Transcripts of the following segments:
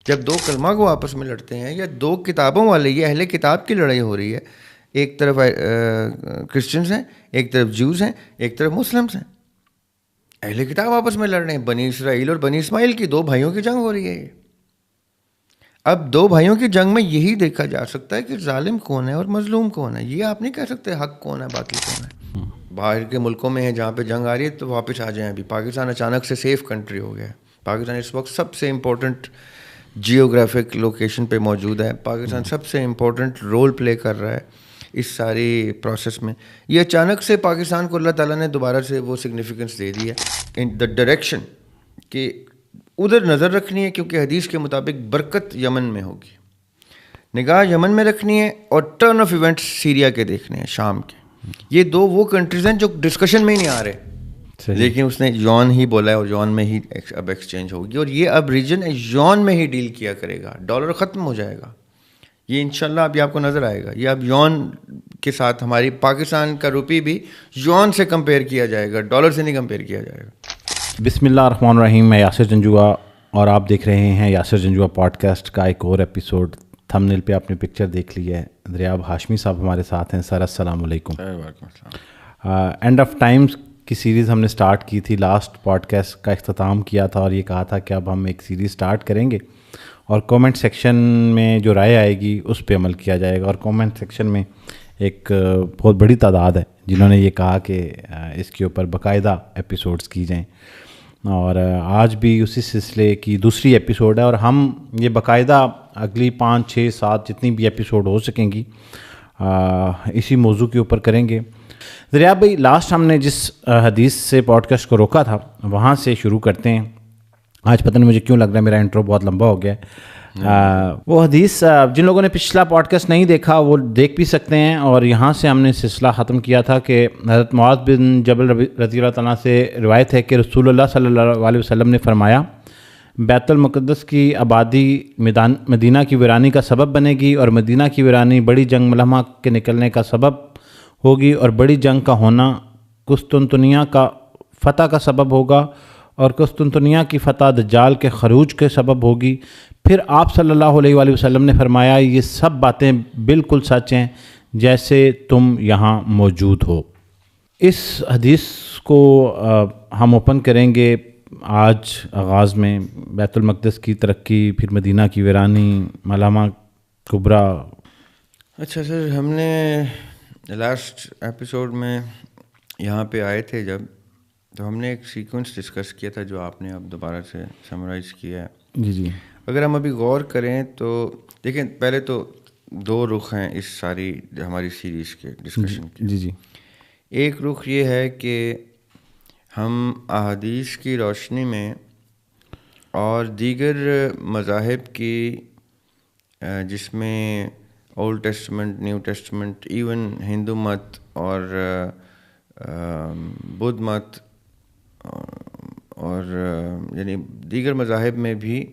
جب دو کلمہ کو آپس میں لڑتے ہیں یا دو کتابوں والے، یہ اہل کتاب کی لڑائی ہو رہی ہے، ایک طرف کرسچنز ہیں، ایک طرف جوز ہیں، ایک طرف مسلمس ہیں، اہل کتاب آپس میں لڑ رہے ہیں. بنی اسرائیل اور بنی اسماعیل کی دو بھائیوں کی جنگ ہو رہی ہے. یہ اب دو بھائیوں کی جنگ میں یہی دیکھا جا سکتا ہے کہ ظالم کون ہے اور مظلوم کون ہے. یہ آپ نہیں کہہ سکتے حق کون ہے باطل کون ہے. باہر کے ملکوں میں ہیں جہاں پہ جنگ آ رہی ہے تو واپس آ جائیں. ابھی پاکستان اچانک سے سیف کنٹری ہو گیا ہے. پاکستان اس وقت سب سے امپورٹنٹ جیوگرافک لوکیشن پہ موجود ہے. پاکستان سب سے امپورٹنٹ رول پلے کر رہا ہے اس ساری پروسیس میں. یہ اچانک سے پاکستان کو اللہ تعالیٰ نے دوبارہ سے وہ سگنیفیکنس دے دی ہے ان دا ڈائریکشن کہ ادھر نظر رکھنی ہے، کیونکہ حدیث کے مطابق برکت یمن میں ہوگی. نگاہ یمن میں رکھنی ہے اور ٹرن آف ایونٹس سیریا کے دیکھنے ہیں، شام کے. یہ دو وہ کنٹریز ہیں جو ڈسکشن میں ہی نہیں آ رہے، لیکن اس نے یون ہی بولا ہے اور یون میں ہی اب ایکسچینج ہوگی. اور یہ اب ریجن یون میں ہی ڈیل کیا کرے گا. ڈالر ختم ہو جائے گا. یہ انشاءاللہ ابھی آپ کو نظر آئے گا. یہ اب یون کے ساتھ ہماری پاکستان کا روپی بھی یون سے کمپیئر کیا جائے گا، ڈالر سے نہیں کمپیئر کیا جائے گا. بسم اللہ الرحمن الرحیم. میں یاسر جنجوعہ اور آپ دیکھ رہے ہیں یاسر جنجوعہ پوڈ کاسٹ کا ایک اور ایپیسوڈ. تھمبنیل پہ آپ نے پکچر دیکھ لی ہے. دریاب ہاشمی صاحب ہمارے ساتھ ہیں. سر السلام علیکم. اینڈ آف ٹائمز کی سیریز ہم نے سٹارٹ کی تھی. لاسٹ پوڈ کاسٹ کا اختتام کیا تھا اور یہ کہا تھا کہ اب ہم ایک سیریز سٹارٹ کریں گے اور کومنٹ سیکشن میں جو رائے آئے گی اس پہ عمل کیا جائے گا. اور کومنٹ سیکشن میں ایک بہت بڑی تعداد ہے جنہوں نے یہ کہا کہ اس کے اوپر باقاعدہ ایپیسوڈز کی جائیں. اور آج بھی اسی سلسلے کی دوسری ایپیسوڈ ہے اور ہم یہ باقاعدہ اگلی 5 6 7 جتنی بھی ایپیسوڈ ہو سکیں گی اسی موضوع کے اوپر کریں گے. دریاب بھائی، لاسٹ ہم نے جس حدیث سے پوڈ کاسٹ کو روکا تھا وہاں سے شروع کرتے ہیں. آج پتہ نہیں مجھے کیوں لگ رہا ہے میرا انٹرو بہت لمبا ہو گیا ہے. وہ حدیث جن لوگوں نے پچھلا پوڈ کاسٹ نہیں دیکھا وہ دیکھ بھی سکتے ہیں. اور یہاں سے ہم نے سلسلہ ختم کیا تھا کہ حضرت معاذ بن جبل رضی اللہ تعالیٰ سے روایت ہے کہ رسول اللہ صلی اللہ علیہ وسلم نے فرمایا، بیت المقدس کی آبادی مدینہ کی ویرانی کا سبب بنے گی اور مدینہ کی ویرانی بڑی جنگ ملحمہ کے نکلنے کا سبب ہوگی اور بڑی جنگ کا ہونا قسطنطنیہ کا فتح کا سبب ہوگا اور قسطنطنیہ کی فتح دجال کے خروج کے سبب ہوگی. پھر آپ صلی اللہ علیہ وآلہ وسلم نے فرمایا، یہ سب باتیں بالکل سچ ہیں جیسے تم یہاں موجود ہو. اس حدیث کو ہم اوپن کریں گے آج آغاز میں. بیت المقدس کی ترقی، پھر مدینہ کی ویرانی، ملحمہ کبریٰ. اچھا سر، ہم نے لاسٹ ایپیسوڈ میں یہاں پہ آئے تھے جب، تو ہم نے ایک سیکوینس ڈسکس کیا تھا جو آپ نے اب دوبارہ سے سمرائز کیا ہے. جی. اگر ہم ابھی غور کریں تو دیکھیں، پہلے تو 2 رخ ہیں اس ساری ہماری سیریز کے ڈسکشن کے. جی. ایک رخ یہ ہے کہ ہم احادیث کی روشنی میں اور دیگر مذاہب کی جس میں old testament, new testament, even Hindu مت اور بدھ مت اور یعنی دیگر مذاہب میں بھی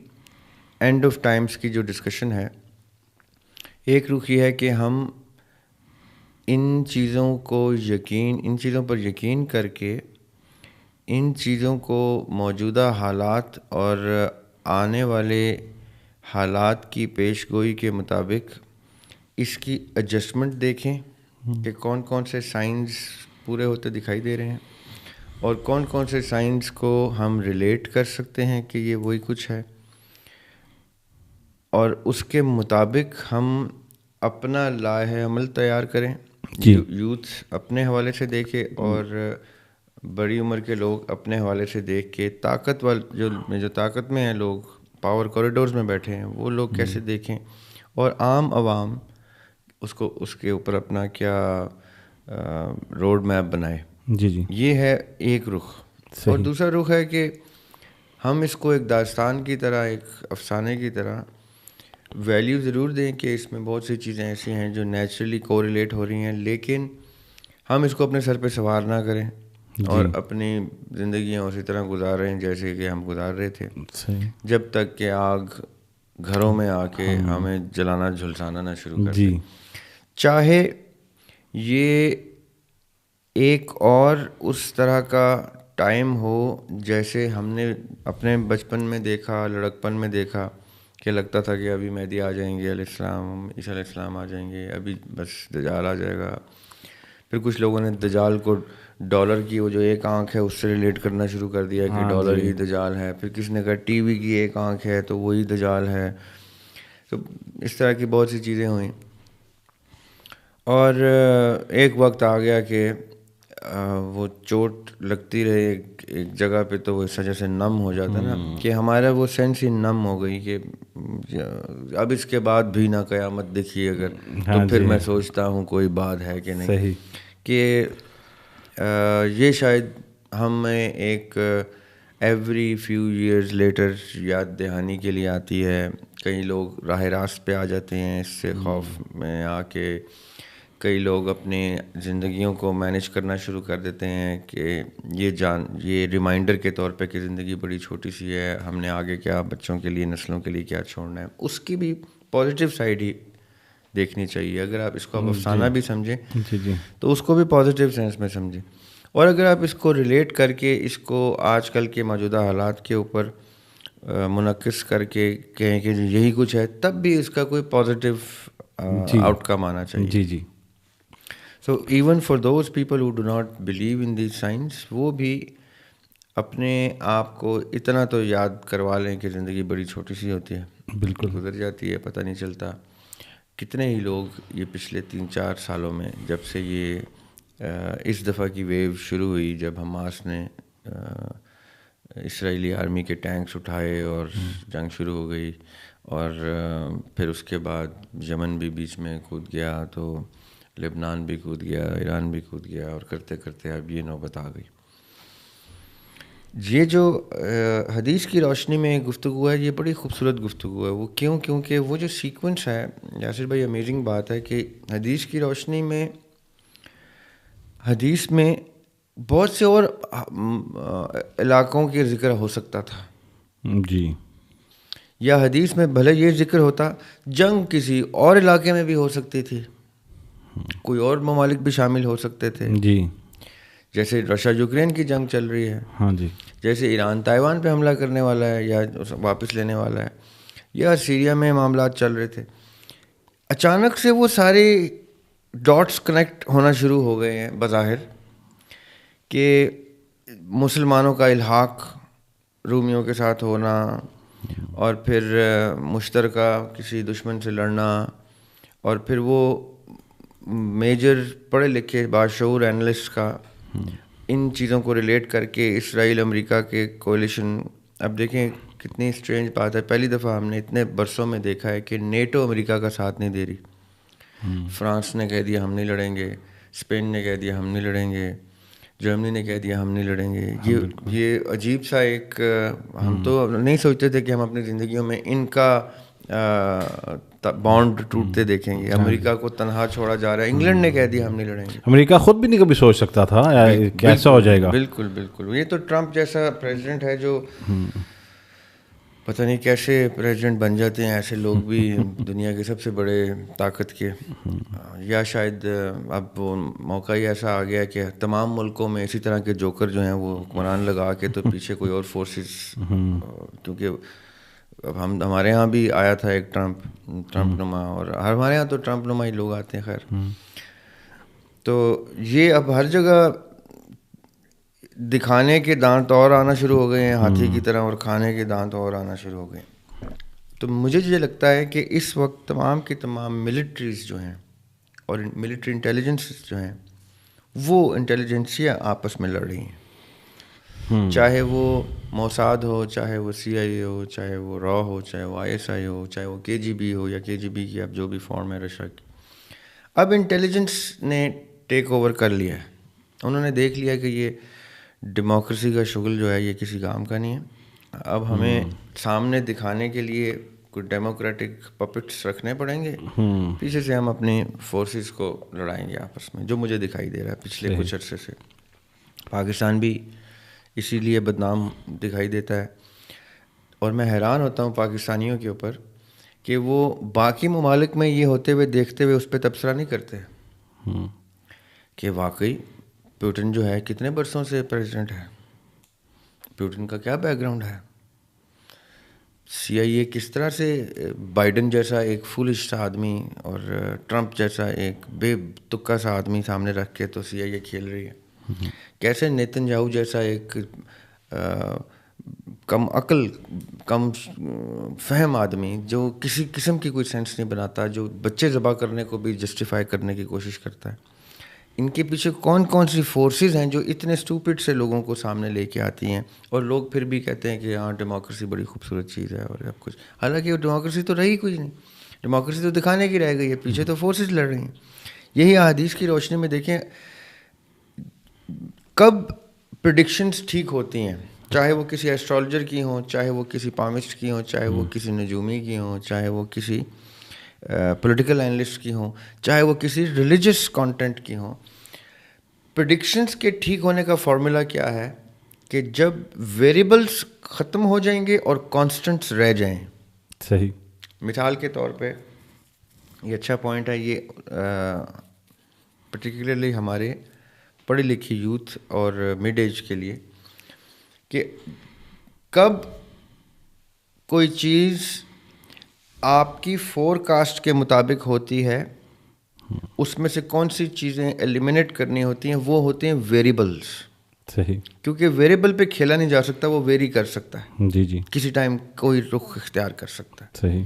اینڈ آف ٹائمز کی جو ڈسکشن ہے، ایک رخ یہ ہے کہ ہم ان چیزوں پر یقین کر کے ان چیزوں کو موجودہ حالات اور آنے والے حالات کی پیش گوئی کے مطابق اس کی ایڈجسٹمنٹ دیکھیں کہ کون کون سے سائنس پورے ہوتے دکھائی دے رہے ہیں اور کون کون سے سائنس کو ہم ریلیٹ کر سکتے ہیں کہ یہ وہی کچھ ہے، اور اس کے مطابق ہم اپنا لائحہ عمل تیار کریں. یوتھ اپنے حوالے سے دیکھے اور بڑی عمر کے لوگ اپنے حوالے سے دیکھ کے، جو طاقت میں ہیں لوگ، پاور کوریڈورز میں بیٹھے ہیں، وہ لوگ کیسے دیکھیں، اور عام عوام اس کے اوپر اپنا کیا روڈ میپ بنائے. جی. یہ ہے ایک رخ. اور دوسرا رخ ہے کہ ہم اس کو ایک داستان کی طرح، ایک افسانے کی طرح ویلیو ضرور دیں کہ اس میں بہت سی چیزیں ایسی ہیں جو نیچرلی کوریلیٹ ہو رہی ہیں، لیکن ہم اس کو اپنے سر پہ سوار نہ کریں اور اپنی زندگیاں اسی طرح گزار رہے ہیں جیسے کہ ہم گزار رہے تھے، جب تک کہ آگ گھروں میں آ کے ہمیں جلانا جھلسانا نہ شروع کر دے. چاہے یہ ایک اور اس طرح کا ٹائم ہو جیسے ہم نے اپنے بچپن میں دیکھا، لڑکپن میں دیکھا کہ لگتا تھا کہ ابھی مہدی آ جائیں گے علیہ السلام، عیسیٰ علیہ السلام آ جائیں گے، ابھی بس دجال آ جائے گا. پھر کچھ لوگوں نے دجال کو ڈالر کی وہ جو ایک آنکھ ہے اس سے ریلیٹ کرنا شروع کر دیا کہ ڈالر ہی دجال ہے. پھر کسی نے کہا ٹی وی کی ایک آنکھ ہے تو وہی دجال ہے. تو اس طرح کی بہت سی چیزیں ہوئیں. اور ایک وقت آ گیا کہ وہ چوٹ لگتی رہے ایک جگہ پہ تو وہ اس وجہ سے نم ہو جاتا نا، کہ ہمارا وہ سینس ہی نم ہو گئی کہ اب اس کے بعد بھی نہ قیامت دکھی اگر تو پھر میں سوچتا ہوں کوئی بات ہے کہ نہیں. کہ یہ شاید ہمیں ایک ایوری فیو ایئرز لیٹر یاد دہانی کے لیے آتی ہے. کئی لوگ راہ راست پہ آ جاتے ہیں اس سے خوف میں آ کے، کئی لوگ اپنی زندگیوں کو مینیج کرنا شروع کر دیتے ہیں کہ یہ ریمائنڈر کے طور پہ کہ زندگی بڑی چھوٹی سی ہے، ہم نے آگے کیا بچوں کے لیے نسلوں کے لیے کیا چھوڑنا ہے. اس کی بھی پازیٹیو سائڈ ہی دیکھنی چاہیے. اگر آپ اس کو افسانہ بھی سمجھیں تو اس کو بھی پازیٹیو سینس میں سمجھیں، اور اگر آپ اس کو ریلیٹ کر کے اس کو آج کل کے موجودہ حالات کے اوپر منعکس کر کے کہیں کہ یہی کچھ ہے، تب بھی اس کا کوئی پازیٹیو آؤٹ کم آنا چاہیے. جی. So even for those people who do not believe in these science, وہ بھی اپنے آپ کو اتنا تو یاد کروا لیں کہ زندگی بڑی چھوٹی سی ہوتی ہے، بالکل گزر جاتی ہے، پتہ نہیں چلتا. کتنے ہی لوگ یہ پچھلے 3-4 سالوں میں جب سے یہ اس دفعہ کی ویو شروع ہوئی، جب حماس نے اسرائیلی آرمی کے ٹینکس اٹھائے اور جنگ شروع ہو گئی، اور پھر اس کے بعد یمن بھی بیچ میں کود گیا، تو لبنان بھی کود گیا، ایران بھی کود گیا، اور کرتے کرتے اب یہ نوبت آ گئی. یہ جو حدیث کی روشنی میں گفتگو ہے، یہ بڑی خوبصورت گفتگو ہے. وہ کیونکہ وہ جو سیکوینس ہے یاسر بھائی، امیزنگ بات ہے کہ حدیث کی روشنی میں حدیث میں بہت سے اور علاقوں کے ذکر ہو سکتا تھا جی، یا حدیث میں بھلے یہ ذکر ہوتا جنگ کسی اور علاقے میں بھی ہو سکتی تھی، کوئی اور ممالک بھی شامل ہو سکتے تھے. جی، جیسے رشیا یوکرین کی جنگ چل رہی ہے، ہاں جی، جیسے ایران تائیوان پہ حملہ کرنے والا ہے یا واپس لینے والا ہے، یا سیریا میں معاملات چل رہے تھے. اچانک سے وہ سارے ڈاٹس کنیکٹ ہونا شروع ہو گئے ہیں بظاہر، کہ مسلمانوں کا الحاق رومیوں کے ساتھ ہونا، اور پھر مشترکہ کسی دشمن سے لڑنا، اور پھر وہ میجر پڑھے لکھے باشعور اینالسٹ کا ان چیزوں کو ریلیٹ کر کے اسرائیل امریکہ کے کولیشن. اب دیکھیں کتنی اسٹرینج بات ہے، پہلی دفعہ ہم نے اتنے برسوں میں دیکھا ہے کہ نیٹو امریکہ کا ساتھ نہیں دے رہی. فرانس نے کہہ دیا ہم نہیں لڑیں گے، اسپین نے کہہ دیا ہم نہیں لڑیں گے، جرمنی نے کہہ دیا ہم نہیں لڑیں گے. یہ عجیب سا ایک، ہم تو نہیں سوچتے تھے کہ ہم اپنی زندگیوں میں ان کا بانڈ ٹوٹتے دیکھیں گے. امریکہ کو تنہا چھوڑا جا رہا ہے، انگلینڈ نے کہہ دیا ہم نہیں لڑیں گے. امریکہ خود بھی نہیں کبھی سوچ سکتا تھا کیسا ہو جائے گا. بالکل بالکل. یہ تو ٹرمپ جیسا پریزیڈنٹ ہے جو پتہ نہیں کیسے پریزیڈنٹ بن جاتے ہیں ایسے لوگ بھی دنیا کے سب سے بڑے طاقت کے. یا شاید اب وہ موقع ہی ایسا آ گیا کہ تمام ملکوں میں اسی طرح کے جوکر جو ہیں وہ حکمران لگا کے تو پیچھے کوئی اور فورسز، کیونکہ اب ہمارے ہاں بھی آیا تھا ایک ٹرمپ نما، اور ہمارے ہاں تو ٹرمپ نما ہی لوگ آتے ہیں. خیر، تو یہ اب ہر جگہ دکھانے کے دانت اور آنا شروع ہو گئے ہیں ہاتھی کی طرح، اور کھانے کے دانت اور آنا شروع ہو گئے. تو مجھے یہ لگتا ہے کہ اس وقت تمام کی تمام ملٹریز جو ہیں اور ملٹری انٹیلیجنس جو ہیں وہ انٹیلیجنسیاں آپس میں لڑ رہی ہیں، چاہے وہ موساد ہو، چاہے وہ CIA ہو، چاہے وہ را ہو، چاہے وہ ISI ہو، چاہے وہ KGB ہو یا KGB کی اب جو بھی فارم ہے رشیا کی. اب انٹیلیجنس نے ٹیک اوور کر لیا ہے. انہوں نے دیکھ لیا کہ یہ ڈیموکریسی کا شغل جو ہے یہ کسی کام کا نہیں ہے. اب ہمیں سامنے دکھانے کے لیے کوئی ڈیموکریٹک پپٹس رکھنے پڑیں گے، پیچھے سے ہم اپنی فورسز کو لڑائیں گے آپس میں، جو مجھے دکھائی دے رہا ہے پچھلے کچھ عرصے سے. پاکستان بھی اسی لیے بدنام دکھائی دیتا ہے، اور میں حیران ہوتا ہوں پاکستانیوں کے اوپر کہ وہ باقی ممالک میں یہ ہوتے ہوئے دیکھتے ہوئے اس پہ تبصرہ نہیں کرتے کہ واقعی پیوٹن جو ہے کتنے برسوں سے پریزیڈنٹ ہے، پیوٹن کا کیا بیک گراؤنڈ ہے. سی آئی اے کس طرح سے بائیڈن جیسا ایک فولش سا آدمی اور ٹرمپ جیسا ایک بے تکا سا آدمی سامنے رکھ کے تو سی آئی اے کھیل رہی ہے. کیسے نیتن یاہو جیسا ایک کم عقل کم فہم آدمی جو کسی قسم کی کوئی سینس نہیں بناتا, جو بچے ذبح کرنے کو بھی جسٹیفائی کرنے کی کوشش کرتا ہے, ان کے پیچھے کون کون سی فورسز ہیں جو اتنے اسٹوپڈ سے لوگوں کو سامنے لے کے آتی ہیں, اور لوگ پھر بھی کہتے ہیں کہ ہاں ڈیموکریسی بڑی خوبصورت چیز ہے اور سب کچھ. حالانکہ وہ ڈیموکریسی تو رہی کچھ نہیں, ڈیموکریسی تو دکھانے کی رہ گئی ہے, پیچھے تو فورسز لڑ رہی ہیں. یہی احادیث کی روشنی میں دیکھیں کب پریڈکشنز ٹھیک ہوتی ہیں, چاہے وہ کسی ایسٹرالوجر کی ہوں, چاہے وہ کسی پامسٹ کی ہوں, چاہے وہ کسی نجومی کی ہوں, چاہے وہ کسی پولیٹیکل اینالسٹ کی ہوں, چاہے وہ کسی ریلیجس کانٹینٹ کی ہوں. پریڈکشنز کے ٹھیک ہونے کا فارمولا کیا ہے کہ جب ویریبلس ختم ہو جائیں گے اور کانسٹنٹس رہ جائیں. صحیح. مثال کے طور پہ یہ اچھا پوائنٹ ہے, یہ پرٹیکولرلی ہمارے پڑھی لکھی یوتھ اور مڈ ایج کے لیے, کہ کب کوئی چیز آپ کی فور کاسٹ کے مطابق ہوتی ہے, اس میں سے کون سی چیزیں ایلیمنیٹ کرنی ہوتی ہیں, وہ ہوتے ہیں ویریبلس. صحیح. کیونکہ ویریبل پہ کھیلا نہیں جا سکتا, وہ ویری کر سکتا ہے. جی جی. کسی ٹائم کوئی رخ اختیار کر سکتا ہے. صحیح.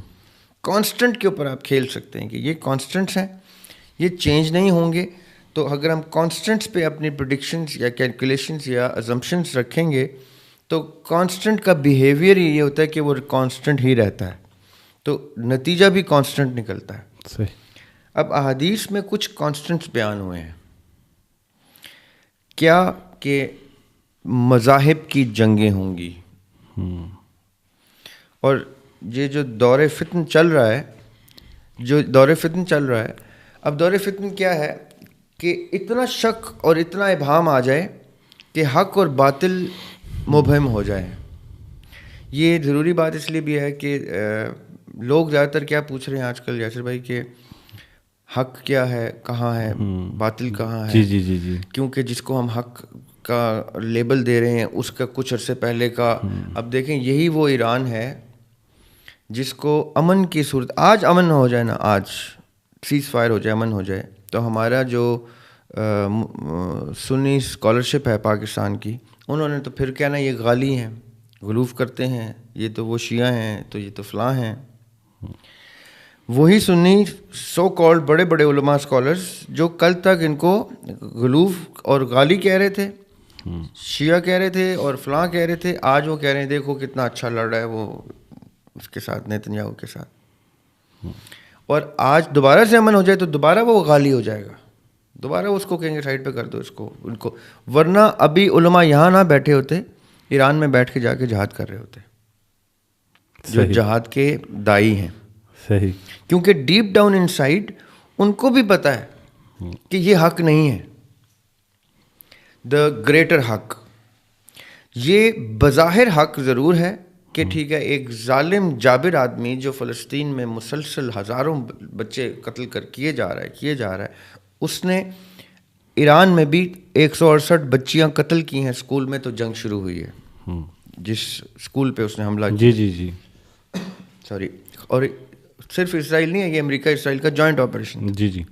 کانسٹنٹ کے اوپر آپ کھیل سکتے ہیں کہ یہ کانسٹنٹس ہیں, یہ چینج نہیں ہوں گے. تو اگر ہم کانسٹنٹس پہ اپنی پریڈکشنز یا کیلکولیشنز یا ازمپشنز رکھیں گے تو کانسٹنٹ کا بیہیویئر یہ ہوتا ہے کہ وہ کانسٹنٹ ہی رہتا ہے, تو نتیجہ بھی کانسٹنٹ نکلتا ہے. صحیح. اب احادیث میں کچھ کانسٹنٹس بیان ہوئے ہیں. کیا کہ مذاہب کی جنگیں ہوں گی, اور یہ جو دور فتن چل رہا ہے, اب دور فتن کیا ہے کہ اتنا شک اور اتنا ابہام آ جائے کہ حق اور باطل مبہم ہو جائے. یہ ضروری بات اس لیے بھی ہے کہ لوگ زیادہ تر کیا پوچھ رہے ہیں آج کل یاسر بھائی کہ حق کیا ہے, کہاں ہے, باطل کہاں ہے. جی جی جی جی. کیونکہ جس کو ہم حق کا لیبل دے رہے ہیں اس کا کچھ عرصے پہلے کا, اب دیکھیں یہی وہ ایران ہے جس کو امن کی صورت, آج امن ہو جائے نا, آج سیز فائر ہو جائے, امن ہو جائے, تو ہمارا جو سنی اسکالرشپ ہے پاکستان کی, انہوں نے تو پھر کہنا یہ غالی ہیں, غلوف کرتے ہیں, یہ تو وہ شیعہ ہیں, تو یہ تو فلاں ہیں. وہی سنی سو کالڈ بڑے بڑے علماء اسکالرز جو کل تک ان کو غلوف اور غالی کہہ رہے تھے, شیعہ کہہ رہے تھے اور فلاں کہہ رہے تھے, آج وہ کہہ رہے ہیں دیکھو کتنا اچھا لڑ رہا ہے وہ اس کے ساتھ, نیتن یاہو کے ساتھ. اور آج دوبارہ سے امن ہو جائے تو دوبارہ وہ غالی ہو جائے گا, دوبارہ اس کو کہیں گے سائڈ پہ کر دو اس کو, ان کو. ورنہ ابھی علماء یہاں نہ بیٹھے ہوتے, ایران میں بیٹھ کے جا کے جہاد کر رہے ہوتے, جو جہاد کے دائی ہیں. صحیح. کیونکہ ڈیپ ڈاؤن ان سائڈ ان کو بھی پتہ ہے کہ یہ حق نہیں ہے, دا گریٹر حق. یہ بظاہر حق ضرور ہے کہ ٹھیک ہے ایک ظالم جابر آدمی جو فلسطین میں مسلسل ہزاروں بچے قتل کیے جا رہا ہے, اس نے ایران میں بھی 168 بچیاں قتل کی ہیں اسکول میں, تو جنگ شروع ہوئی ہے جس اسکول پہ اس نے حملہ کیا. جی جی جی. سوری. اور صرف اسرائیل نہیں ہے, یہ امریکہ اسرائیل کا جوائنٹ آپریشن. جی جی.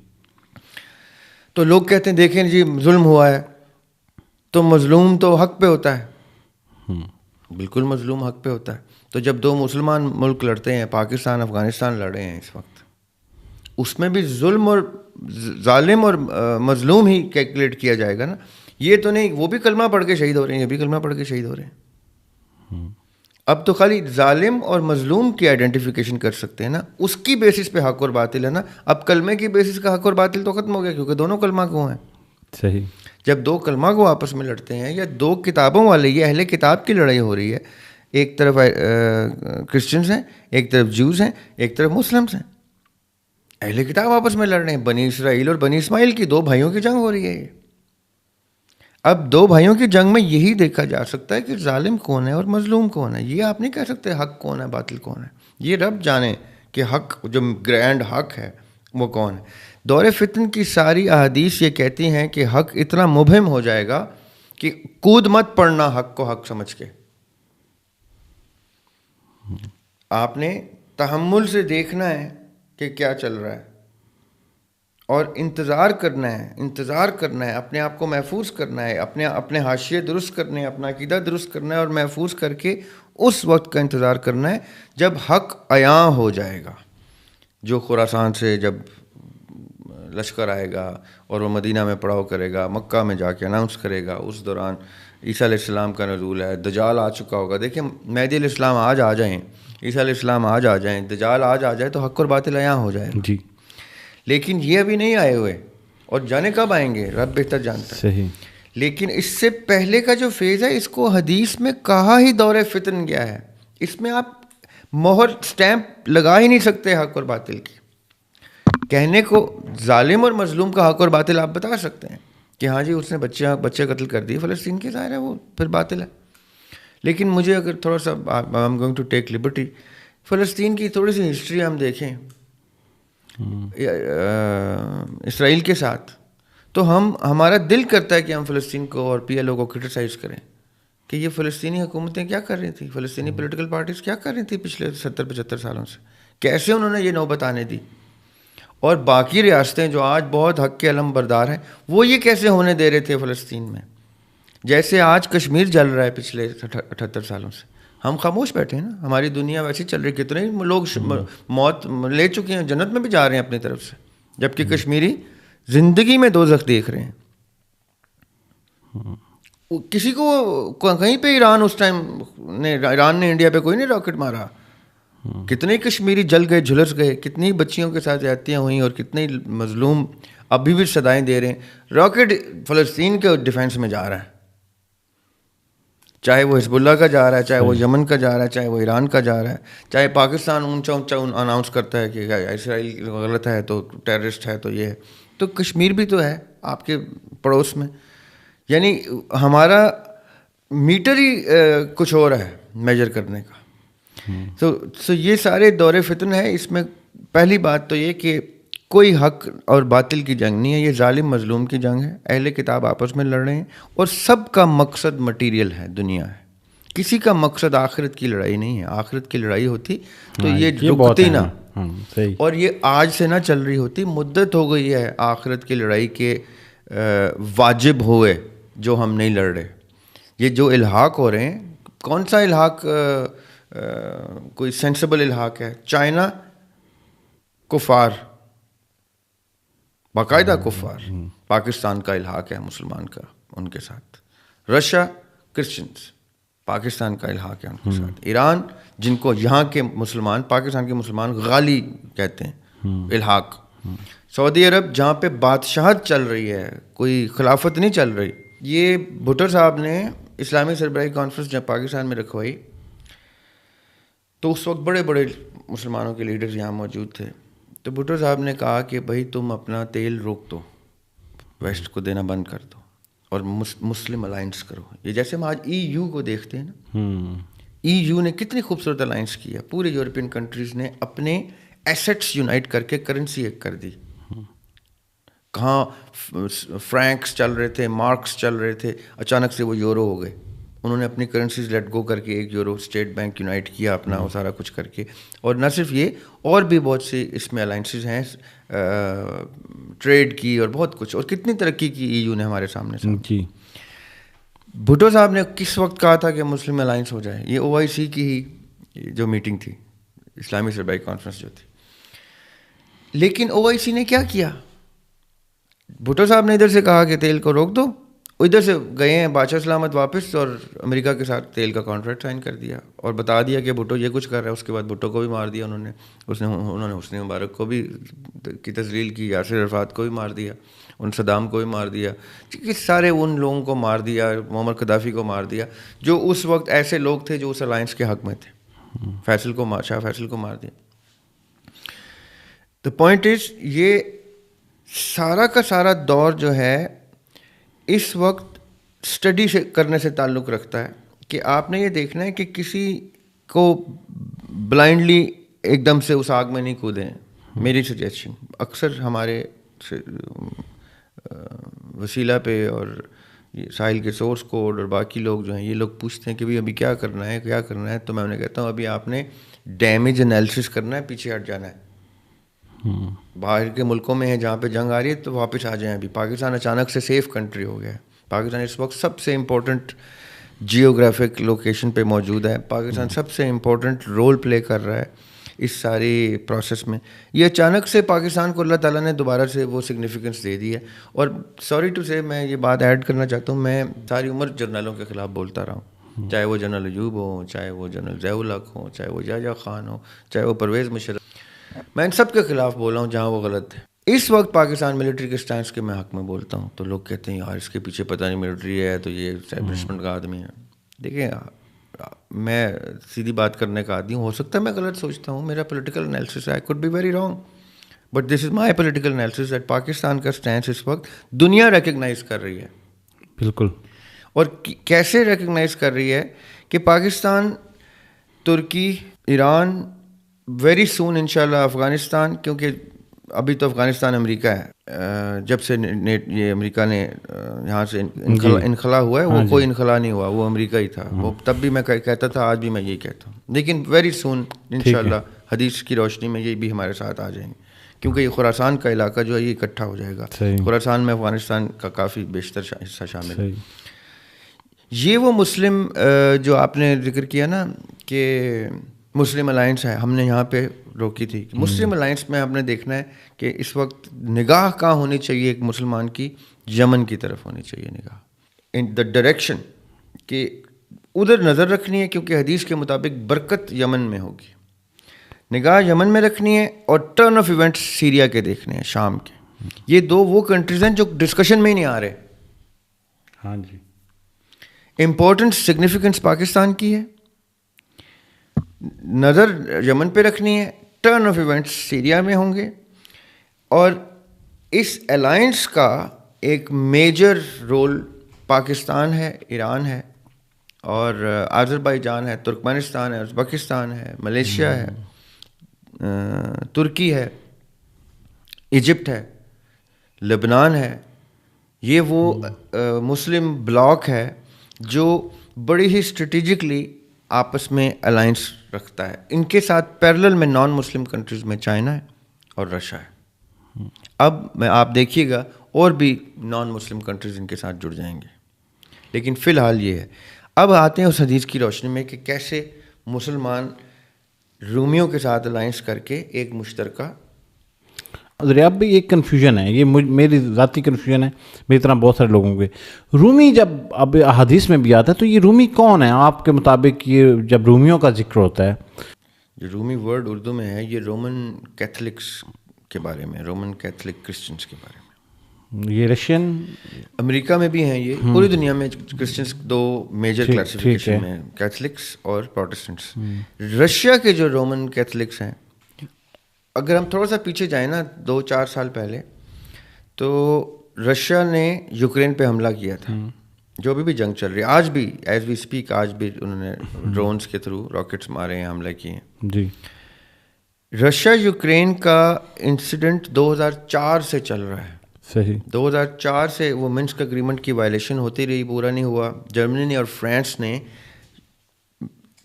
تو لوگ کہتے ہیں دیکھیں جی ظلم ہوا ہے, تو مظلوم تو حق پہ ہوتا ہے. بالکل مظلوم حق پہ ہوتا ہے. تو جب دو مسلمان ملک لڑتے ہیں, پاکستان افغانستان لڑ رہے ہیں اس وقت, اس میں بھی ظلم اور ظالم اور مظلوم ہی کیلکولیٹ کیا جائے گا نا. یہ تو نہیں وہ بھی کلمہ پڑھ کے شہید ہو رہے ہیں, یہ بھی کلمہ پڑھ کے شہید ہو رہے ہیں. اب تو خالی ظالم اور مظلوم کی آئیڈینٹیفیکیشن کر سکتے ہیں نا, اس کی بیسس پہ حق اور باطل ہے نا. اب کلمے کی بیسس کا حق اور باطل تو ختم ہو گیا کیونکہ دونوں کلمہ کو ہیں. صحیح. جب دو کلمہ کو آپس میں لڑتے ہیں, یا دو کتابوں والے, یہ اہل کتاب کی لڑائی ہو رہی ہے, ایک طرف کرسچنز ہیں, ایک طرف جوز ہیں, ایک طرف مسلمس ہیں. اہل کتاب آپس میں لڑ رہے ہیں, بنی اسرائیل اور بنی اسماعیل کی دو بھائیوں کی جنگ ہو رہی ہے. اب دو بھائیوں کی جنگ میں یہی دیکھا جا سکتا ہے کہ ظالم کون ہے اور مظلوم کون ہے. یہ آپ نہیں کہہ سکتے حق کون ہے باطل کون ہے. یہ رب جانے کہ حق جو گرینڈ حق ہے وہ کون ہے. دور فتن کی ساری احادیث یہ کہتی ہیں کہ حق اتنا مبہم ہو جائے گا کہ کود مت پڑنا حق کو حق سمجھ کے. آپ نے تحمل سے دیکھنا ہے کہ کیا چل رہا ہے اور انتظار کرنا ہے، اپنے آپ کو محفوظ کرنا ہے، اپنے حاشیے درست کرنے ہیں، اپنا عقیدہ درست کرنا ہے اور محفوظ کر کے اس وقت کا انتظار کرنا ہے جب حق عیاں ہو جائے گا. جو خراسان سے جب لشکر آئے گا اور وہ مدینہ میں پڑاؤ کرے گا، مکہ میں جا کے اناؤنس کرے گا، اس دوران عیسیٰ علیہ السلام کا نزول ہے، دجال آ چکا ہوگا. دیکھیں مہدی علیہ السلام آج آ جائیں، عیسیٰ علیہ السلام آج آ جائیں، دجال آج آ جائے تو حق اور باطل عیاں ہو جائے. جی. لیکن یہ ابھی نہیں آئے ہوئے، اور جانے کب آئیں گے رب بہتر جانتا ہے. صحیح. لیکن اس سے پہلے کا جو فیز ہے اس کو حدیث میں کہا ہی دور فتن گیا ہے. اس میں آپ مہر سٹیمپ لگا ہی نہیں سکتے حق اور باطل کی. کہنے کو ظالم اور مظلوم کا حق اور باطل آپ بتا سکتے ہیں کہ ہاں جی اس نے بچے قتل کر دیے فلسطین کے، ظاہر ہے وہ پھر باطل ہے. لیکن مجھے اگر تھوڑا سا I am going to take liberty, فلسطین کی تھوڑی سی ہسٹری ہم دیکھیں اسرائیل کے ساتھ، تو ہمارا دل کرتا ہے کہ ہم فلسطین کو اور پی ایل او کو کرٹیسائز کریں کہ یہ فلسطینی حکومتیں کیا کر رہی تھیں، فلسطینی پولیٹیکل پارٹیز کیا کر رہی تھیں پچھلے 70-75 سالوں سے، کیسے انہوں نے یہ نوبت آنے دی. اور باقی ریاستیں جو آج بہت حق کے علم بردار ہیں وہ یہ کیسے ہونے دے رہے تھے فلسطین میں، جیسے آج کشمیر جل رہا ہے پچھلے 78 سالوں سے. ہم خاموش بیٹھے ہیں نا، ہماری دنیا ویسے چل رہی، کتنے لوگ موت لے چکے ہیں، جنت میں بھی جا رہے ہیں اپنی طرف سے، جبکہ کشمیری زندگی میں دوزخ دیکھ رہے ہیں. کسی کو کہیں پہ ایران نے انڈیا پہ کوئی نہیں راکٹ مارا. کتنے کشمیری جل گئے، جھلس گئے، کتنی بچیوں کے ساتھ زیادتیاں ہوئیں اور کتنے مظلوم ابھی بھی صدائیں دے رہے ہیں. راکٹ فلسطین کے ڈیفینس میں جا رہا ہے، چاہے وہ حزب اللہ کا جا رہا ہے، چاہے وہ یمن کا جا رہا ہے، چاہے وہ ایران کا جا رہا ہے، چاہے پاکستان اونچا اناؤنس کرتا ہے کہ اسرائیل غلط ہے تو ٹیررسٹ ہے تو یہ ہے، تو کشمیر بھی تو ہے آپ کے پڑوس میں. یعنی ہمارا میٹر ہی کچھ اور ہے میجر کرنے کا. تو یہ سارے دور فتن ہے. اس میں پہلی بات تو یہ کہ کوئی حق اور باطل کی جنگ نہیں ہے، یہ ظالم مظلوم کی جنگ ہے. اہل کتاب آپس میں لڑ رہے ہیں اور سب کا مقصد مٹیریل ہے، دنیا ہے. کسی کا مقصد آخرت کی لڑائی نہیں ہے. آخرت کی لڑائی ہوتی تو یہ رکتی نہ، اور یہ آج سے نہ چل رہی ہوتی. مدت ہو گئی ہے آخرت کی لڑائی کے واجب ہوئے جو ہم نہیں لڑ رہے. یہ جو الحاق ہو رہے ہیں، کون سا الحاق کوئی سینسیبل الحاق ہے؟ چائنا کفار، باقاعدہ کفار. پاکستان کا الحاق ہے مسلمان کا ان کے ساتھ. رشیا کرسچنز، پاکستان کا الحاق ہے ان کے ساتھ. ایران جن کو یہاں کے مسلمان، پاکستان کے مسلمان غالی کہتے ہیں، الحاق. سعودی عرب جہاں پہ بادشاہت چل رہی ہے، کوئی خلافت نہیں چل رہی. یہ بھٹو صاحب نے اسلامی سربراہی کانفرنس جب پاکستان میں رکھوائی تو اس وقت بڑے بڑے مسلمانوں کے لیڈرز یہاں موجود تھے. تو بھٹو صاحب نے کہا کہ بھائی تم اپنا تیل روک دو، ویسٹ کو دینا بند کر دو اور مسلم الائنس کرو. یہ جیسے ہم آج ای یو کو دیکھتے ہیں نا، ای یو نے کتنی خوبصورت الائنس کیا. پورے یورپین کنٹریز نے اپنے ایسٹس یونائٹ کر کے کرنسی ایک کر دی. کہاں فرینکس چل رہے تھے، مارکس چل رہے تھے، اچانک سے وہ یورو ہو گئے. انہوں نے اپنی کرنسیز لیٹ گو کر کے ایک یورو اسٹیٹ بینک یونائٹ کیا اپنا، وہ سارا کچھ کر کے. اور نہ صرف یہ، اور بھی بہت سی اس میں الائنسز ہیں ٹریڈ کی اور بہت کچھ، اور کتنی ترقی کی ای یو نے ہمارے سامنے. جی بھٹو صاحب نے کس وقت کہا تھا کہ مسلم الائنس ہو جائے؟ یہ او آئی سی کی ہی جو میٹنگ تھی، اسلامی سربراہی کانفرنس جو تھی. لیکن او آئی سی نے کیا کیا؟ بھٹو صاحب نے ادھر سے کہا کہ تیل کو روک دو، ادھر سے گئے ہیں بادشاہ سلامت واپس اور امریکہ کے ساتھ تیل کا کانٹریکٹ سائن کر دیا اور بتا دیا کہ بھٹو یہ کچھ کر رہا ہے. اس کے بعد بھٹو کو بھی مار دیا انہوں نے حسنی مبارک کو بھی کی تذلیل کی، یاسر عرفات کو بھی مار دیا، ان صدام کو بھی مار دیا، سارے ان لوگوں کو مار دیا، معمر قذافی کو مار دیا جو اس وقت ایسے لوگ تھے جو اس الائنس کے حق میں تھے. شاہ فیصل کو مار دیا. دا پوائنٹ از، یہ سارا کا سارا دور جو ہے اس وقت اسٹڈی سے کرنے سے تعلق رکھتا ہے کہ آپ نے یہ دیکھنا ہے کہ کسی کو بلائنڈلی ایک دم سے اس آگ میں نہیں کودیں. میری سجیشن اکثر ہمارے وسیلہ پہ اور یہ ساحل کے سورس کوڈ اور باقی لوگ جو ہیں یہ لوگ پوچھتے ہیں کہ بھائی ابھی کیا کرنا ہے کیا کرنا ہے, تو میں انہیں کہتا ہوں ابھی آپ نے ڈیمیج انالیسس کرنا ہے, پیچھے ہٹ جانا ہے. باہر کے ملکوں میں ہے جہاں پہ جنگ آ رہی ہے تو واپس آ جائیں. ابھی پاکستان اچانک سے سیف کنٹری ہو گیا ہے. پاکستان اس وقت سب سے امپورٹنٹ جیوگرافک لوکیشن پہ موجود ہے. پاکستان سب سے امپورٹنٹ رول پلے کر رہا ہے اس ساری پروسیس میں. یہ اچانک سے پاکستان کو اللہ تعالیٰ نے دوبارہ سے وہ سگنیفیکنس دے دی ہے. اور سوری ٹو سے میں یہ بات ایڈ کرنا چاہتا ہوں, میں ساری عمر جرنلوں کے خلاف بولتا رہا ہوں, چاہے وہ جنرل ایوب ہوں, چاہے وہ جنرل ضیاء الحق ہوں, چاہے وہ یحییٰ خان ہوں, چاہے وہ پرویز مشرف, میں ان سب کے خلاف بولا ہوں جہاں وہ غلط ہے. اس وقت پاکستان ملٹری کے سٹینس کے میں حق میں بولتا ہوں. تو لوگ کہتے ہیں یار اس کے پیچھے پتہ نہیں ملٹری ہے تو یہ اسٹیبلشمنٹ کا آدمی ہے. دیکھیں میں سیدھی بات کرنے کا آدمی ہوں, ہو سکتا ہے میں غلط سوچتا ہوں, میرا پولیٹیکل انالیسس ہے, I could be very wrong, but this is my political analysis that Pakistan کا اسٹینس اس وقت دنیا ریکگنائز کر رہی ہے. بالکل. اور کیسے ریکگنائز کر رہی ہے کہ پاکستان, ترکی, ایران, ویری سون انشاءاللہ افغانستان, کیونکہ ابھی تو افغانستان امریکہ ہے, جب سے یہ امریکہ نے یہاں سے انخلا ہوا ہے, وہ کوئی انخلا نہیں ہوا, وہ امریکہ ہی تھا. وہ تب بھی میں کہتا تھا, آج بھی میں یہی کہتا ہوں, لیکن ویری سون انشاءاللہ حدیث کی روشنی میں یہ بھی ہمارے ساتھ آ جائیں گے, کیونکہ یہ خراسان کا علاقہ جو ہے یہ اکٹھا ہو جائے گا. خراسان میں افغانستان کا کافی بیشتر حصہ شامل ہے. یہ وہ مسلم جو آپ نے ذکر کیا نا کہ مسلم الائنس ہے, ہم نے یہاں پہ روکی تھی. مسلم الائنس میں ہم نے دیکھنا ہے کہ اس وقت نگاہ کہاں ہونی چاہیے ایک مسلمان کی, یمن کی طرف ہونی چاہیے نگاہ, ان دا ڈائریکشن کہ ادھر نظر رکھنی ہے, کیونکہ حدیث کے مطابق برکت یمن میں ہوگی. نگاہ یمن میں رکھنی ہے, اور ٹرن آف ایونٹس سیریا کے دیکھنے ہیں, شام کے. یہ دو وہ کنٹریز ہیں جو ڈسکشن میں ہی نہیں آ رہے. ہاں جی. امپورٹنٹ سگنیفیکنس پاکستان کی ہے, نظر یمن پہ رکھنی ہے, ٹرن آف ایونٹس سیریا میں ہوں گے, اور اس الائنس کا ایک میجر رول پاکستان ہے, ایران ہے, اور آذربائیجان ہے, ترکمانستان ہے, ازبکستان ہے, ملیشیا ہے, ترکی ہے, ایجپٹ ہے, لبنان ہے. یہ وہ مسلم بلاک ہے جو بڑی ہی اسٹریٹجکلی آپس میں الائنس رکھتا ہے. ان کے ساتھ پیرلل میں نان مسلم کنٹریز میں چائنا ہے اور رشیا ہے. اب میں آپ دیکھیے گا اور بھی نان مسلم کنٹریز ان کے ساتھ جڑ جائیں گے, لیکن فی الحال یہ ہے. اب آتے ہیں اس حدیث کی روشنی میں کہ کیسے مسلمان رومیوں کے ساتھ الائنس کر کے ایک مشترکہ. ریاب بھی ایک کنفیوژن ہے, یہ میری ذاتی کنفیوژن ہے, میری طرح بہت سارے لوگوں کے. رومی جب اب احادیث میں بھی آتا ہے تو یہ رومی کون ہے آپ کے مطابق؟ یہ جب رومیوں کا ذکر ہوتا ہے, جو رومی ورڈ اردو میں ہے یہ رومن کیتھلکس کے بارے میں, رومن کیتھلک کرسچنس کے بارے میں. یہ رشین امریکہ میں بھی ہیں, یہ پوری دنیا میں کرسچنس دو میجر کلاسیفیکیشن میں, کیتھلکس اور پروٹسٹنٹس. رشیا کے جو رومن کیتھلکس ہیں, اگر ہم تھوڑا سا پیچھے جائیں نا 2-4 سال پہلے, تو رشیا نے یوکرین پہ حملہ کیا تھا. جو بھی جنگ چل رہی ہے آج بھی, ایز وی اسپیک, آج بھی انہوں نے ڈرونس کے تھرو راکٹس مارے ہیں, حملہ کیے ہیں جی. رشیا یوکرین کا انسیڈنٹ 2004 سے چل رہا ہے. صحیح. 2004 سے وہ منسک اگریمنٹ کی وائلیشن ہوتی رہی, پورا نہیں ہوا. جرمنی نے اور فرانس نے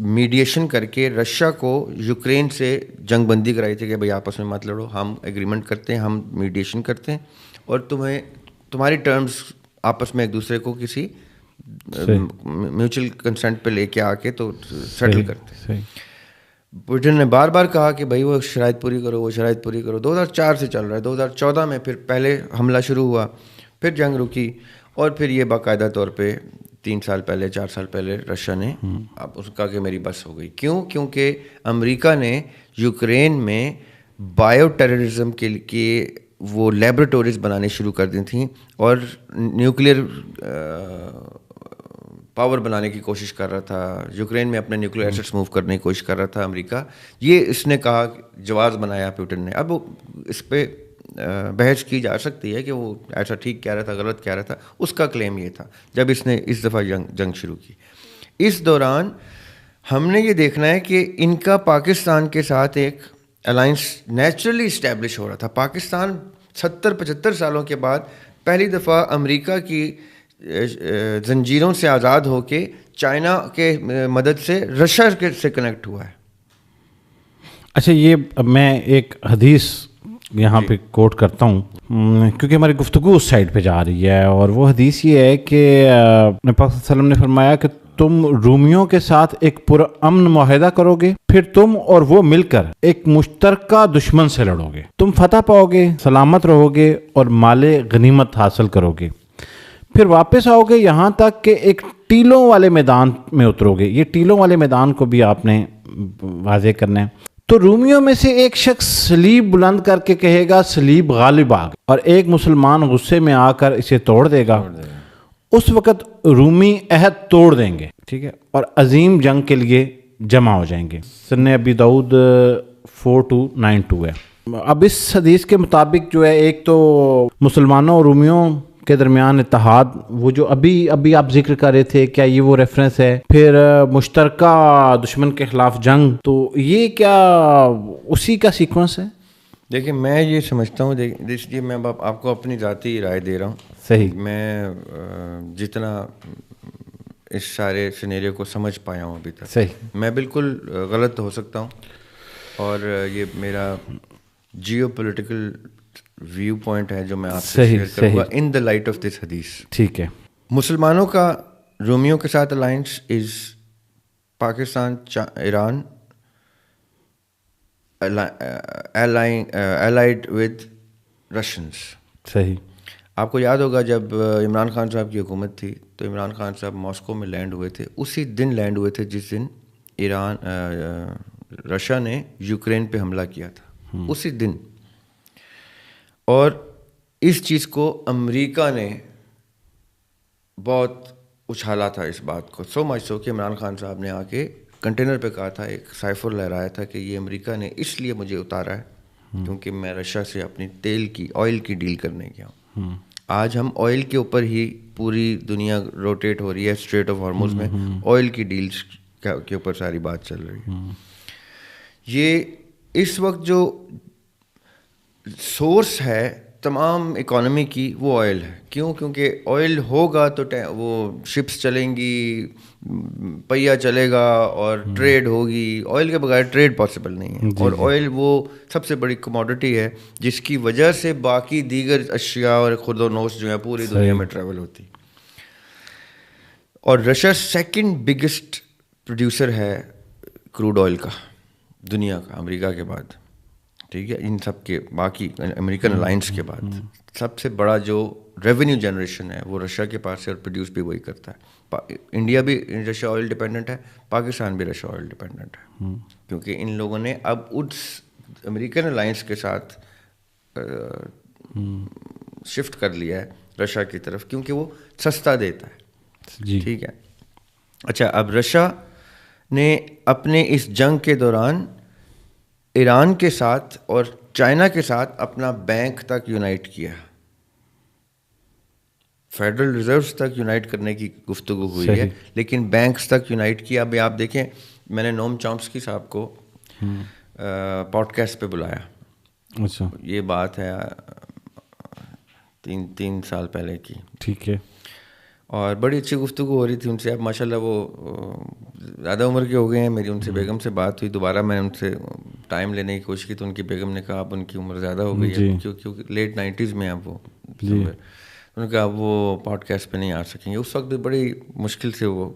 میڈیشن کر کے رشیا کو یوکرین سے جنگ بندی کرائی تھی کہ بھائی آپس میں مت لڑو, ہم ایگریمنٹ کرتے ہیں, ہم میڈیشن کرتے ہیں, اور تمہاری ٹرمز آپس میں ایک دوسرے کو کسی میوچل کنسنٹ پہ لے کے آ کے تو سیٹل کرتے ہیں. پوٹن نے بار بار کہا کہ بھائی وہ شرائط پوری کرو, وہ شرائط پوری کرو. 2004 سے چل رہا ہے. 2014 میں پھر پہلے حملہ شروع ہوا, پھر جنگ رکی, اور پھر یہ باقاعدہ طور پہ 3 سال پہلے 4 سال پہلے رشیا نے اب اس کا کہ میری بس ہو گئی. کیوں؟ کیونکہ امریکہ نے یوکرین میں بایو ٹیررزم کے وہ لیبارٹوریز بنانے شروع کر دی تھیں, اور نیوکلیئر پاور بنانے کی کوشش کر رہا تھا. یوکرین میں اپنے نیوکلیئر ایسٹس موو کرنے کی کوشش کر رہا تھا امریکہ. یہ اس نے کہا, جواز بنایا پیوٹن نے. اب اس پہ بحث کی جا سکتی ہے کہ وہ ایسا ٹھیک کہہ رہا تھا, غلط کہہ رہا تھا. اس کا کلیم یہ تھا جب اس نے اس دفعہ جنگ شروع کی. اس دوران ہم نے یہ دیکھنا ہے کہ ان کا پاکستان کے ساتھ ایک الائنس نیچرلی اسٹیبلش ہو رہا تھا. پاکستان 70-75 سالوں کے بعد پہلی دفعہ امریکہ کی زنجیروں سے آزاد ہو کے چائنا کے مدد سے رشیا سے کنیکٹ ہوا ہے. اچھا یہ میں ایک حدیث یہاں پہ کوٹ کرتا ہوں کیونکہ ہماری گفتگو اس سائڈ پہ جا رہی ہے, اور وہ حدیث یہ ہے کہ نبی پاک صلی اللہ علیہ وسلم نے فرمایا کہ تم رومیوں کے ساتھ ایک پرامن معاہدہ کرو گے, پھر تم اور وہ مل کر ایک مشترکہ دشمن سے لڑو گے, تم فتح پاؤ گے, سلامت رہو گے اور مال غنیمت حاصل کرو گے, پھر واپس آؤ گے یہاں تک کہ ایک ٹیلوں والے میدان میں اترو گے. یہ ٹیلوں والے میدان کو بھی آپ نے واضح کرنا ہے. تو رومیوں میں سے ایک شخص سلیب بلند کر کے کہے گا سلیب غالب آ گئی, اور ایک مسلمان غصے میں آ کر اسے توڑ دے گا. اس وقت رومی عہد توڑ دیں گے, ٹھیک ہے, اور عظیم جنگ کے لیے جمع ہو جائیں گے. سنن ابی داؤد 4292 ہے. اب اس حدیث کے مطابق جو ہے ایک تو مسلمانوں اور رومیوں کے درمیان اتحاد, وہ جو ابھی آپ ذکر کر رہے تھے, کیا یہ وہ ریفرنس ہے؟ پھر مشترکہ دشمن کے خلاف جنگ, تو یہ کیا اسی کا سیکوینس ہے؟ دیکھیں میں یہ سمجھتا ہوں, اس لیے میں آپ کو اپنی ذاتی رائے دے رہا ہوں. صحیح. میں جتنا اس سارے سینیریو کو سمجھ پایا ہوں ابھی تک, صحیح, میں بالکل غلط ہو سکتا ہوں, اور یہ میرا جیو پولیٹیکل ویو پوائنٹ ہے جو میں آپ سے شیئر کروں گا ان دا لائٹ آف دس حدیث. ٹھیک ہے. مسلمانوں کا رومیوں کے ساتھ alliance is Pakistan, Iran allied with Russians. صحیح. آپ کو یاد ہوگا جب عمران خان صاحب کی حکومت تھی تو عمران خان صاحب ماسکو میں لینڈ ہوئے تھے, اسی دن لینڈ ہوئے تھے جس دن رشیا نے یوکرین پہ حملہ کیا تھا, اسی دن. اور اس چیز کو امریکہ نے بہت اچھالا تھا اس بات کو, سو مچ سو کہ عمران خان صاحب نے آ کے کنٹینر پہ کہا تھا, ایک سائفر لہرایا تھا کہ یہ امریکہ نے اس لیے مجھے اتارا ہے کیونکہ میں رشیا سے اپنی آئل کی ڈیل کرنے گیا ہوں. آج ہم آئل کے اوپر ہی پوری دنیا روٹیٹ ہو رہی ہے, اسٹریٹ آف ہارموز میں آئل کی ڈیلز کے اوپر ساری بات چل رہی ہے. یہ اس وقت جو سورس ہے تمام اکانومی کی وہ آئل ہے. کیوں؟ کیونکہ آئل ہوگا تو وہ شپس چلیں گی, پہیا چلے گا اور ٹریڈ ہوگی. آئل کے بغیر ٹریڈ پاسبل نہیں ہے, اور آئل وہ سب سے بڑی کموڈٹی ہے جس کی وجہ سے باقی دیگر اشیاء اور خرد و نوش جو ہے پوری دنیا میں ٹریول ہوتی. اور رشیا سیکنڈ بگیسٹ پروڈیوسر ہے کروڈ آئل کا دنیا کا, امریکہ کے بعد, ٹھیک ہے, ان سب کے باقی امریکن الائنس کے بعد سب سے بڑا جو ریونیو جنریشن ہے وہ رشیا کے پاس ہے, اور پروڈیوس بھی وہی کرتا ہے. انڈیا بھی رشیا آئل ڈپینڈنٹ ہے, پاکستان بھی رشیا آئل ڈپینڈنٹ ہے, کیونکہ ان لوگوں نے اب اس امریکن الائنس کے ساتھ شفٹ کر لیا ہے رشیا کی طرف, کیونکہ وہ سستا دیتا ہے. ٹھیک ہے. اچھا, اب رشیا نے اپنے اس جنگ کے دوران ایران کے ساتھ اور چائنا کے ساتھ اپنا بینک تک یونائٹ کیا, فیڈرل ریزروز تک یونائٹ کرنے کی گفتگو ہوئی ہے, لیکن بینکس تک یونائٹ کیا. ابھی آپ دیکھیں, میں نے نوم چامسکی صاحب کو پوڈ کاسٹ پہ بلایا. اچھا, یہ بات ہے 3 سال پہلے کی. ٹھیک ہے. اور بڑی اچھی گفتگو ہو رہی تھی ان سے. اب ماشاء اللہ وہ زیادہ عمر کے ہو گئے ہیں. میری ان سے بیگم سے بات ہوئی, دوبارہ میں نے ان سے ٹائم لینے کی کوشش کی تو ان کی بیگم نے کہا اب ان کی عمر زیادہ ہو گئی ہے, کیونکہ لیٹ 90s میں اب وہ, انہوں نے کہا وہ پوڈ کاسٹ پہ نہیں آ سکیں گے. اس وقت بھی بڑی مشکل سے وہ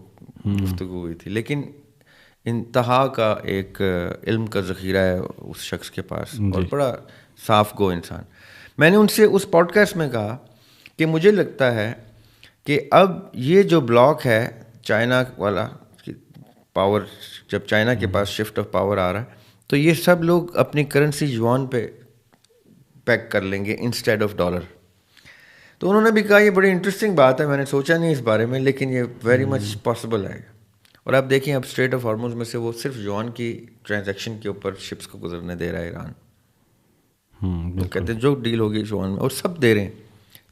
گفتگو ہوئی تھی, لیکن انتہا کا ایک علم کا ذخیرہ ہے اس شخص کے پاس, اور بڑا صاف گو انسان. میں نے ان سے اس پوڈ کاسٹ میں کہا کہ مجھے لگتا ہے کہ اب یہ جو بلاک ہے چائنا والا, پاور جب چائنا کے پاس شفٹ آف پاور آ رہا ہے تو یہ سب لوگ اپنی کرنسی یوان پہ پیک کر لیں گے انسٹیڈ آف ڈالر. تو انہوں نے بھی کہا یہ بڑی انٹرسٹنگ بات ہے, میں نے سوچا نہیں اس بارے میں, لیکن یہ ویری مچ پاسبل ہے. اور آپ دیکھیں اب اسٹریٹ آف ہارموز میں سے وہ صرف یوان کی ٹرانزیکشن کے اوپر شپس کو گزرنے دے رہا ہے ایران. کہتے ہیں جو ڈیل ہوگی یوان میں, اور سب دے رہے ہیں.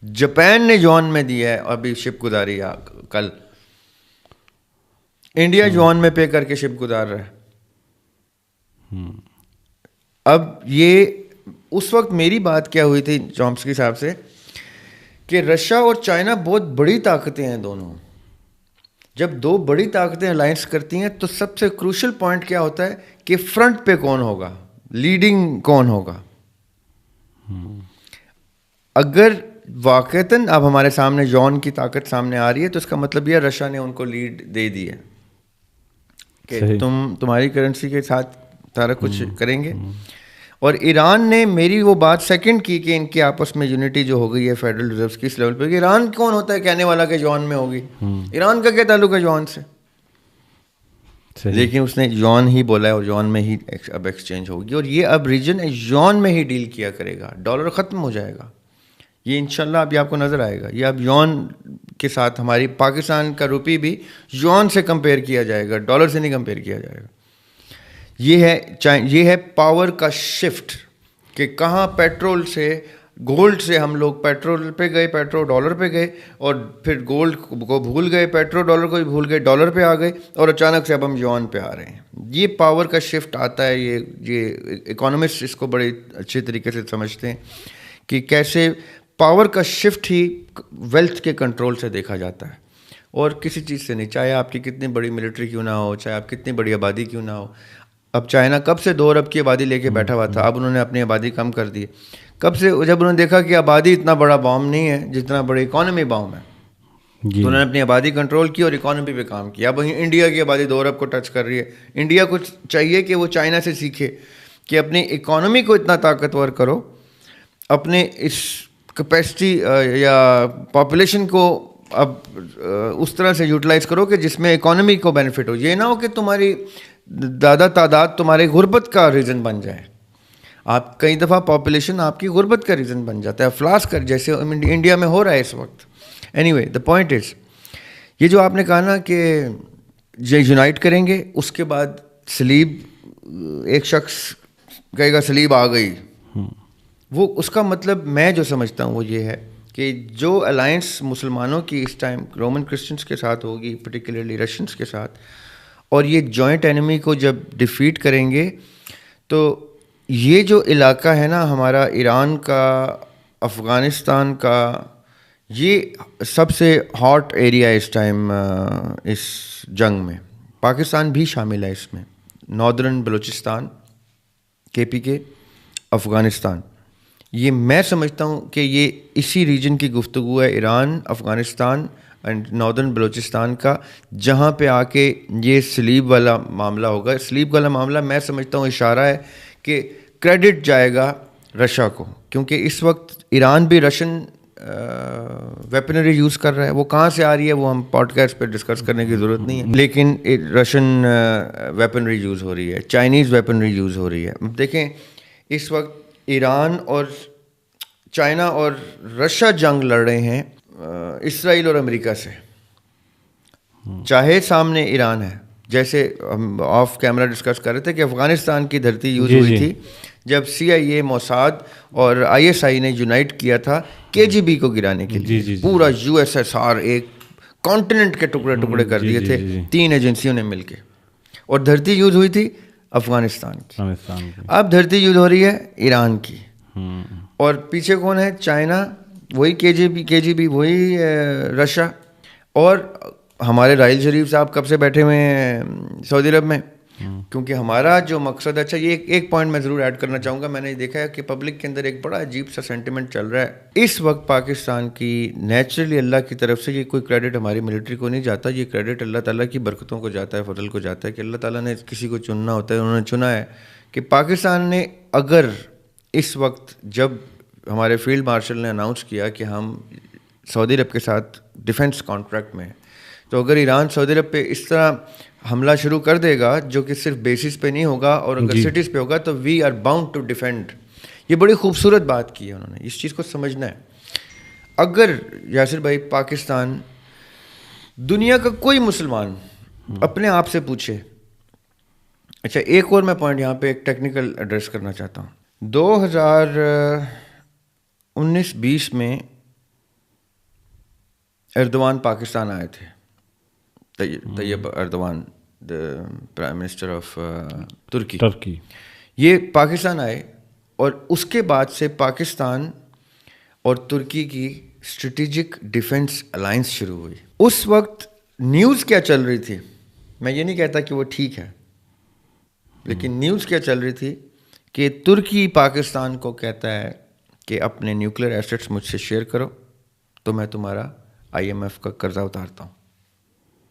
جاپان نے یوان میں دیا ہے, ابھی شپ گزاری کل. انڈیا یوان میں پے کر کے شپ گزار رہا ہے. اب یہ اس وقت میری بات کیا ہوئی تھی چامسکی صاحب سے کہ رشیا اور چائنا بہت بڑی طاقتیں ہیں دونوں. جب دو بڑی طاقتیں الائنس کرتی ہیں تو سب سے کروشل پوائنٹ کیا ہوتا ہے کہ فرنٹ پہ کون ہوگا, لیڈنگ کون ہوگا. اگر واقعتاً اب ہمارے سامنے یون کی طاقت سامنے آ رہی ہے تو اس کا مطلب یہ رشیا نے ان کو لیڈ دے دی ہے کہ تمہاری کرنسی کے ساتھ سارا کچھ کریں گے. اور ایران نے میری وہ بات سیکنڈ کی کہ ان کے آپس میں یونٹی جو ہو گئی ہے فیڈرل ریزروز کی اس لیول پہ. ایران کون ہوتا ہے کہنے والا کہ یون میں ہوگی؟ ایران کا کیا تعلق ہے یون سے؟ لیکن اس نے یون ہی بولا ہے اور یون میں ہی اب ایکسچینج ہوگی, اور یہ اب ریجن یون میں ہی ڈیل کیا کرے گا. ڈالر ختم ہو جائے گا یہ انشاءاللہ. ابھی آپ کو نظر آئے گا یہ اب یون کے ساتھ ہماری پاکستان کا روپی بھی یون سے کمپیئر کیا جائے گا, ڈالر سے نہیں کمپیئر کیا جائے گا. یہ ہے پاور کا شفٹ کہ کہاں پیٹرول سے گولڈ سے ہم لوگ پیٹرول پہ گئے, پیٹرول ڈالر پہ گئے, اور پھر گولڈ کو بھول گئے, پیٹرول ڈالر کو بھی بھول گئے, ڈالر پہ آ گئے, اور اچانک سے اب ہم یون پہ آ رہے ہیں. یہ پاور کا شفٹ آتا ہے. یہ اکانومسٹ اس کو بڑے اچھے طریقے سے سمجھتے ہیں کہ کیسے پاور کا شفٹ ہی ویلتھ کے کنٹرول سے دیکھا جاتا ہے اور کسی چیز سے نہیں. چاہے آپ کی کتنی بڑی ملٹری کیوں نہ ہو, چاہے آپ کتنی بڑی آبادی کیوں نہ ہو. اب چائنا کب سے 2 ارب کی آبادی لے کے بیٹھا ہوا تھا, اب انہوں نے اپنی آبادی کم کر دی. کب سے, جب انہوں نے دیکھا کہ آبادی اتنا بڑا بام نہیں ہے جتنا بڑی اکانومی بام ہے, تو انہوں نے اپنی آبادی کنٹرول کی اور اکانومی پہ کام کیا. اب انڈیا کی آبادی 2 ارب کو ٹچ کر رہی ہے. انڈیا کو چاہیے کہ وہ چائنا سے سیکھے کہ اپنی اکانومی کو اتنا طاقتور کرو, اپنے اس کیپیسٹی یا پاپولیشن کو اب اس طرح سے یوٹیلائز کرو کہ جس میں اکانومی کو بینیفٹ ہو. یہ نہ ہو کہ تمہاری زیادہ تعداد تمہارے غربت کا ریزن بن جائے. آپ کئی دفعہ پاپولیشن آپ کی غربت کا ریزن بن جاتا ہے, افلاس کر, جیسے انڈیا میں ہو رہا ہے اس وقت. Any way the point is, یہ جو آپ نے کہا نا کہ یہ یونائٹ کریں گے, اس کے بعد سلیب, ایک شخص کہے گا سلیب آ گئی, وہ اس کا مطلب میں جو سمجھتا ہوں وہ یہ ہے کہ جو الائنس مسلمانوں کی اس ٹائم رومن کرسچنس کے ساتھ ہوگی, پرٹیکولرلی رشینس کے ساتھ, اور یہ جوائنٹ اینیمی کو جب ڈیفیٹ کریں گے تو یہ جو علاقہ ہے نا ہمارا, ایران کا, افغانستان کا, یہ سب سے ہاٹ ایریا ہے اس ٹائم اس جنگ میں. پاکستان بھی شامل ہے اس میں, ناردرن بلوچستان, KPK, افغانستان. یہ میں سمجھتا ہوں کہ یہ اسی ریجن کی گفتگو ہے, ایران, افغانستان اینڈ ناردرن بلوچستان کا, جہاں پہ آ کے یہ سلیب والا معاملہ ہوگا. سلیب والا معاملہ میں سمجھتا ہوں اشارہ ہے کہ کریڈٹ جائے گا رشیا کو, کیونکہ اس وقت ایران بھی رشین ویپنری یوز کر رہا ہے. وہ کہاں سے آ رہی ہے وہ ہم پوڈ کاسٹ پہ ڈسکس کرنے کی ضرورت نہیں ہے, لیکن رشین ویپنری یوز ہو رہی ہے, چائنیز ویپنری یوز ہو رہی ہے. دیکھیں اس وقت ایران اور چائنا اور رشیا جنگ لڑ رہے ہیں اسرائیل اور امریکہ سے, چاہے سامنے ایران ہے. جیسے ہم آف کیمرہ ڈسکس کر رہے تھے کہ افغانستان کی دھرتی یوز ہوئی تھی جب CIA, موساد اور ISI نے یونائٹ کیا تھا KGB کو گرانے کے لیے. پورا USSR ایک کانٹیننٹ کے ٹکڑے ٹکڑے کر دیے تھے 3 ایجنسیوں نے مل کے, اور دھرتی یوز ہوئی تھی افغانستان کی. اب دھرتی یوز ہو رہی ہے ایران کی, اور پیچھے کون ہے؟ چائنا, وہی KGB وہی رشیا, اور ہمارے راحیل شریف صاحب کب سے بیٹھے ہوئے ہیں سعودی عرب میں. کیونکہ ہمارا جو مقصد, اچھا یہ ایک پوائنٹ میں ضرور ایڈ کرنا چاہوں گا, میں نے دیکھا ہے کہ پبلک کے اندر ایک بڑا عجیب سا سینٹیمنٹ چل رہا ہے اس وقت پاکستان کی. نیچرلی اللہ کی طرف سے یہ کوئی کریڈٹ ہماری ملٹری کو نہیں جاتا, یہ کریڈٹ اللہ تعالیٰ کی برکتوں کو جاتا ہے, فضل کو جاتا ہے کہ اللہ تعالیٰ نے کسی کو چننا ہوتا ہے. انہوں نے چنا ہے کہ پاکستان نے, اگر اس وقت جب ہمارے فیلڈ مارشل نے اناؤنس کیا کہ ہم سعودی عرب کے ساتھ ڈیفنس کانٹریکٹ میں, تو اگر ایران سعودی عرب پہ اس طرح حملہ شروع کر دے گا جو کہ صرف بیسس پہ نہیں ہوگا اور اگر سٹیز پہ ہوگا, تو we are bound to defend. یہ بڑی خوبصورت بات کی ہے انہوں نے, اس چیز کو سمجھنا ہے. اگر یاسر بھائی پاکستان, دنیا کا کوئی مسلمان اپنے آپ سے پوچھے, اچھا ایک اور میں پوائنٹ یہاں پہ ایک ٹیکنیکل ایڈریس کرنا چاہتا ہوں. 2019-20 میں ایردوان پاکستان آئے تھے, Tayyip Erdogan, prime minister of Turkey. یہ پاکستان آئے اور اس کے بعد سے پاکستان اور ترکی کی اسٹریٹجک ڈیفنس الائنس شروع ہوئی. اس وقت نیوز کیا چل رہی تھی, میں یہ نہیں کہتا کہ وہ ٹھیک ہے, لیکن نیوز کیا چل رہی تھی کہ ترکی پاکستان کو کہتا ہے کہ اپنے نیوکلیر ایسٹس مجھ سے شیئر کرو تو میں تمہارا IMF کا قرضہ اتارتا ہوں.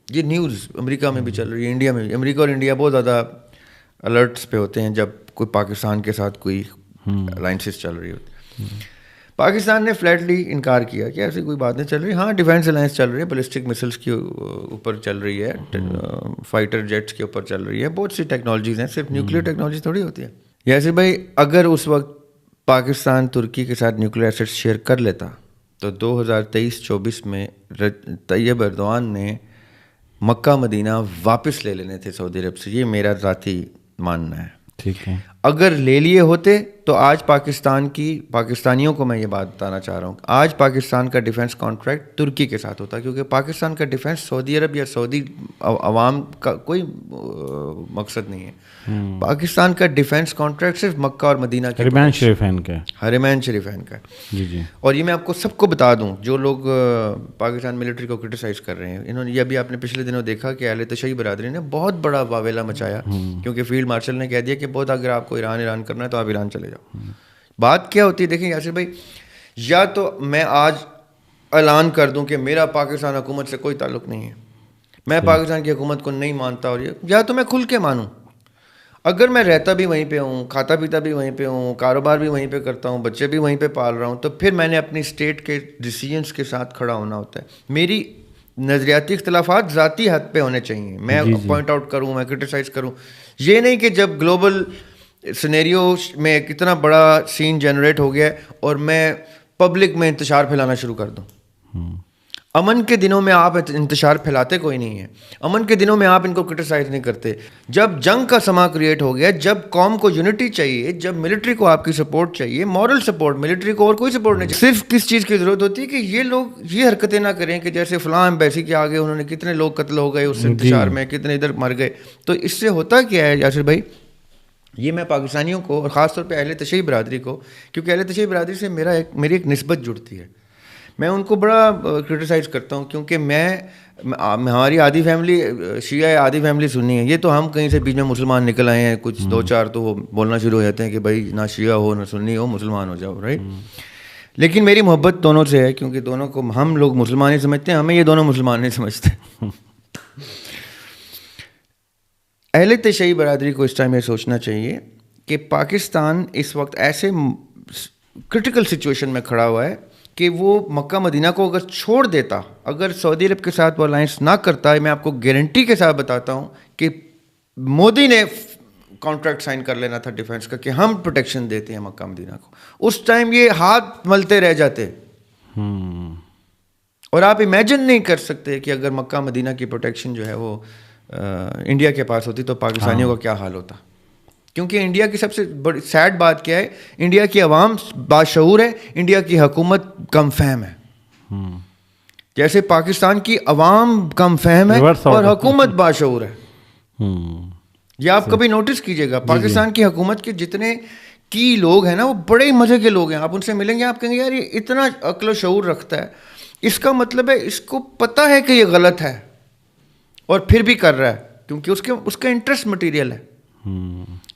یہ نیوز امریکہ میں بھی چل رہی ہے, انڈیا میں بھی. امریکہ اور انڈیا بہت زیادہ الرٹس پہ ہوتے ہیں جب کوئی پاکستان کے ساتھ کوئی الائنسز چل رہی ہوتی. پاکستان نے فلیٹلی انکار کیا کہ ایسی کوئی بات نہیں چل رہی. ہاں ڈیفینس الائنس چل رہی ہے, بیلسٹک مسلس کے اوپر چل رہی ہے, فائٹر جیٹس کے اوپر چل رہی ہے, بہت سی ٹیکنالوجیز ہیں, صرف نیوکلیر ٹیکنالوجی تھوڑی ہوتی ہے. یاسر بھائی, اگر اس وقت پاکستان ترکی کے ساتھ نیوکلیر ایسٹس شیئر کر لیتا تو 2023-24 میں طیب ایردوان نے مکہ مدینہ واپس لے لینے تھے سعودی عرب سے. یہ میرا ذاتی ماننا ہے. ٹھیک ہے, اگر لے لیے ہوتے تو آج پاکستانیوں کو میں یہ بات بتانا چاہ رہا ہوں, آج پاکستان کا ڈیفنس کانٹریکٹ ترکی کے ساتھ ہوتا, کیونکہ پاکستان کا ڈیفنس سعودی عرب یا سعودی عوام کا کوئی مقصد نہیں ہے. پاکستان کا ڈیفنس کانٹریکٹ صرف مکہ اور مدینہ کے حرمین شریفین کا, حرمین شریفین کا. جی جی. اور یہ میں آپ کو سب کو بتا دوں, جو لوگ پاکستان ملٹری کو کرٹیسائز کر رہے ہیں, انہوں نے یہ بھی آپ نے پچھلے دنوں دیکھا کہ اہل تشیع برادری نے بہت بڑا واویلا مچایا, کیونکہ فیلڈ مارشل نے کہہ دیا کہ بہت اگر آپ کو ایران کرنا ہے تو آپ ایران چلے جاؤ. بات کیا ہوتی ہے دیکھیں یاسر بھائی, یا تو میں آج اعلان کر دوں کہ میرا پاکستان حکومت سے کوئی تعلق نہیں ہے, میں پاکستان کی حکومت کو نہیں مانتا, اور یا تو میں کھل کے مانوں. اگر میں رہتا بھی وہیں پہ ہوں, کھاتا پیتا بھی وہیں پہ ہوں, کاروبار بھی وہیں پہ کرتا ہوں, بچے بھی وہیں پہ پال رہا ہوں, تو پھر میں نے اپنی اسٹیٹ کے ڈیسیجنس کے ساتھ کھڑا ہونا ہوتا ہے. میری نظریاتی اختلافات ذاتی حد پہ ہونے چاہیے, میں پوائنٹ آؤٹ کروں, میں کرٹیسائز کروں. یہ نہیں کہ جب گلوبل سینیریو میں اتنا بڑا سین جنریٹ ہو گیا اور میں پبلک میں انتشار پھیلانا شروع کر دوں. امن کے دنوں میں آپ انتشار پھیلاتے کوئی نہیں ہے, امن کے دنوں میں آپ ان کو کرٹیسائز نہیں کرتے. جب جنگ کا سما کریٹ ہو گیا, جب قوم کو یونٹی چاہیے, جب ملٹری کو آپ کی سپورٹ چاہیے, مورل سپورٹ, ملٹری کو اور کوئی سپورٹ نہیں چاہیے, صرف کس چیز کی ضرورت ہوتی ہے کہ یہ لوگ یہ حرکتیں نہ کریں کہ جیسے فلاں ایمبیسی کے آگے انہوں نے کتنے لوگ قتل ہو گئے اس انتشار میں, کتنے ادھر مر گئے. تو اس سے ہوتا کیا ہے یاسر بھائی, یہ میں پاکستانیوں کو اور خاص طور پہ اہل تشیع برادری کو, کیونکہ اہل تشیع برادری سے میری ایک نسبت جڑتی ہے, میں ان کو بڑا کرٹیسائز کرتا ہوں, کیونکہ ہماری آدھی فیملی شیعہ, آدھی فیملی سنی ہے. یہ تو ہم کہیں سے بیچ میں مسلمان نکل آئے ہیں, کچھ 2-4 تو وہ بولنا شروع ہو جاتے ہیں کہ بھائی نہ شیعہ ہو نہ سنی ہو, مسلمان ہو جاؤ, رائٹ. لیکن میری محبت دونوں سے ہے, کیونکہ دونوں کو ہم لوگ مسلمان ہی سمجھتے ہیں, ہمیں یہ دونوں مسلمان نہیں سمجھتے. اہل تشیع برادری کو اس ٹائم یہ سوچنا چاہیے کہ پاکستان اس وقت ایسے کرٹیکل سچویشن میں کھڑا ہوا ہے کہ وہ مکہ مدینہ کو اگر چھوڑ دیتا, اگر سعودی عرب کے ساتھ وہ الائنس نہ کرتا, میں آپ کو گارنٹی کے ساتھ بتاتا ہوں کہ مودی نے کانٹریکٹ سائن کر لینا تھا ڈیفنس کا کہ ہم پروٹیکشن دیتے ہیں مکہ مدینہ کو. اس ٹائم یہ ہاتھ ملتے رہ جاتے. اور آپ امیجن نہیں کر سکتے کہ اگر مکہ مدینہ کی پروٹیکشن جو ہے وہ انڈیا کے پاس ہوتی تو پاکستانیوں کا کیا حال ہوتا. کیونکہ انڈیا کی سب سے بڑی سیڈ بات کیا ہے, انڈیا کی عوام باشعور ہے, انڈیا کی حکومت کم فہم ہے. جیسے پاکستان کی عوام کم فہم ہے اور حکومت باشعور ہے. یہ آپ کبھی نوٹس کیجئے گا, پاکستان کی حکومت کے جتنے کی لوگ ہیں نا, وہ بڑے مزے کے لوگ ہیں. آپ ان سے ملیں گے, آپ کہیں گے یار یہ اتنا عقل و شعور رکھتا ہے, اس کا مطلب ہے اس کو پتہ ہے کہ یہ غلط ہے اور پھر بھی کر رہا ہے, کیونکہ اس کا انٹرسٹ مٹیریل ہے.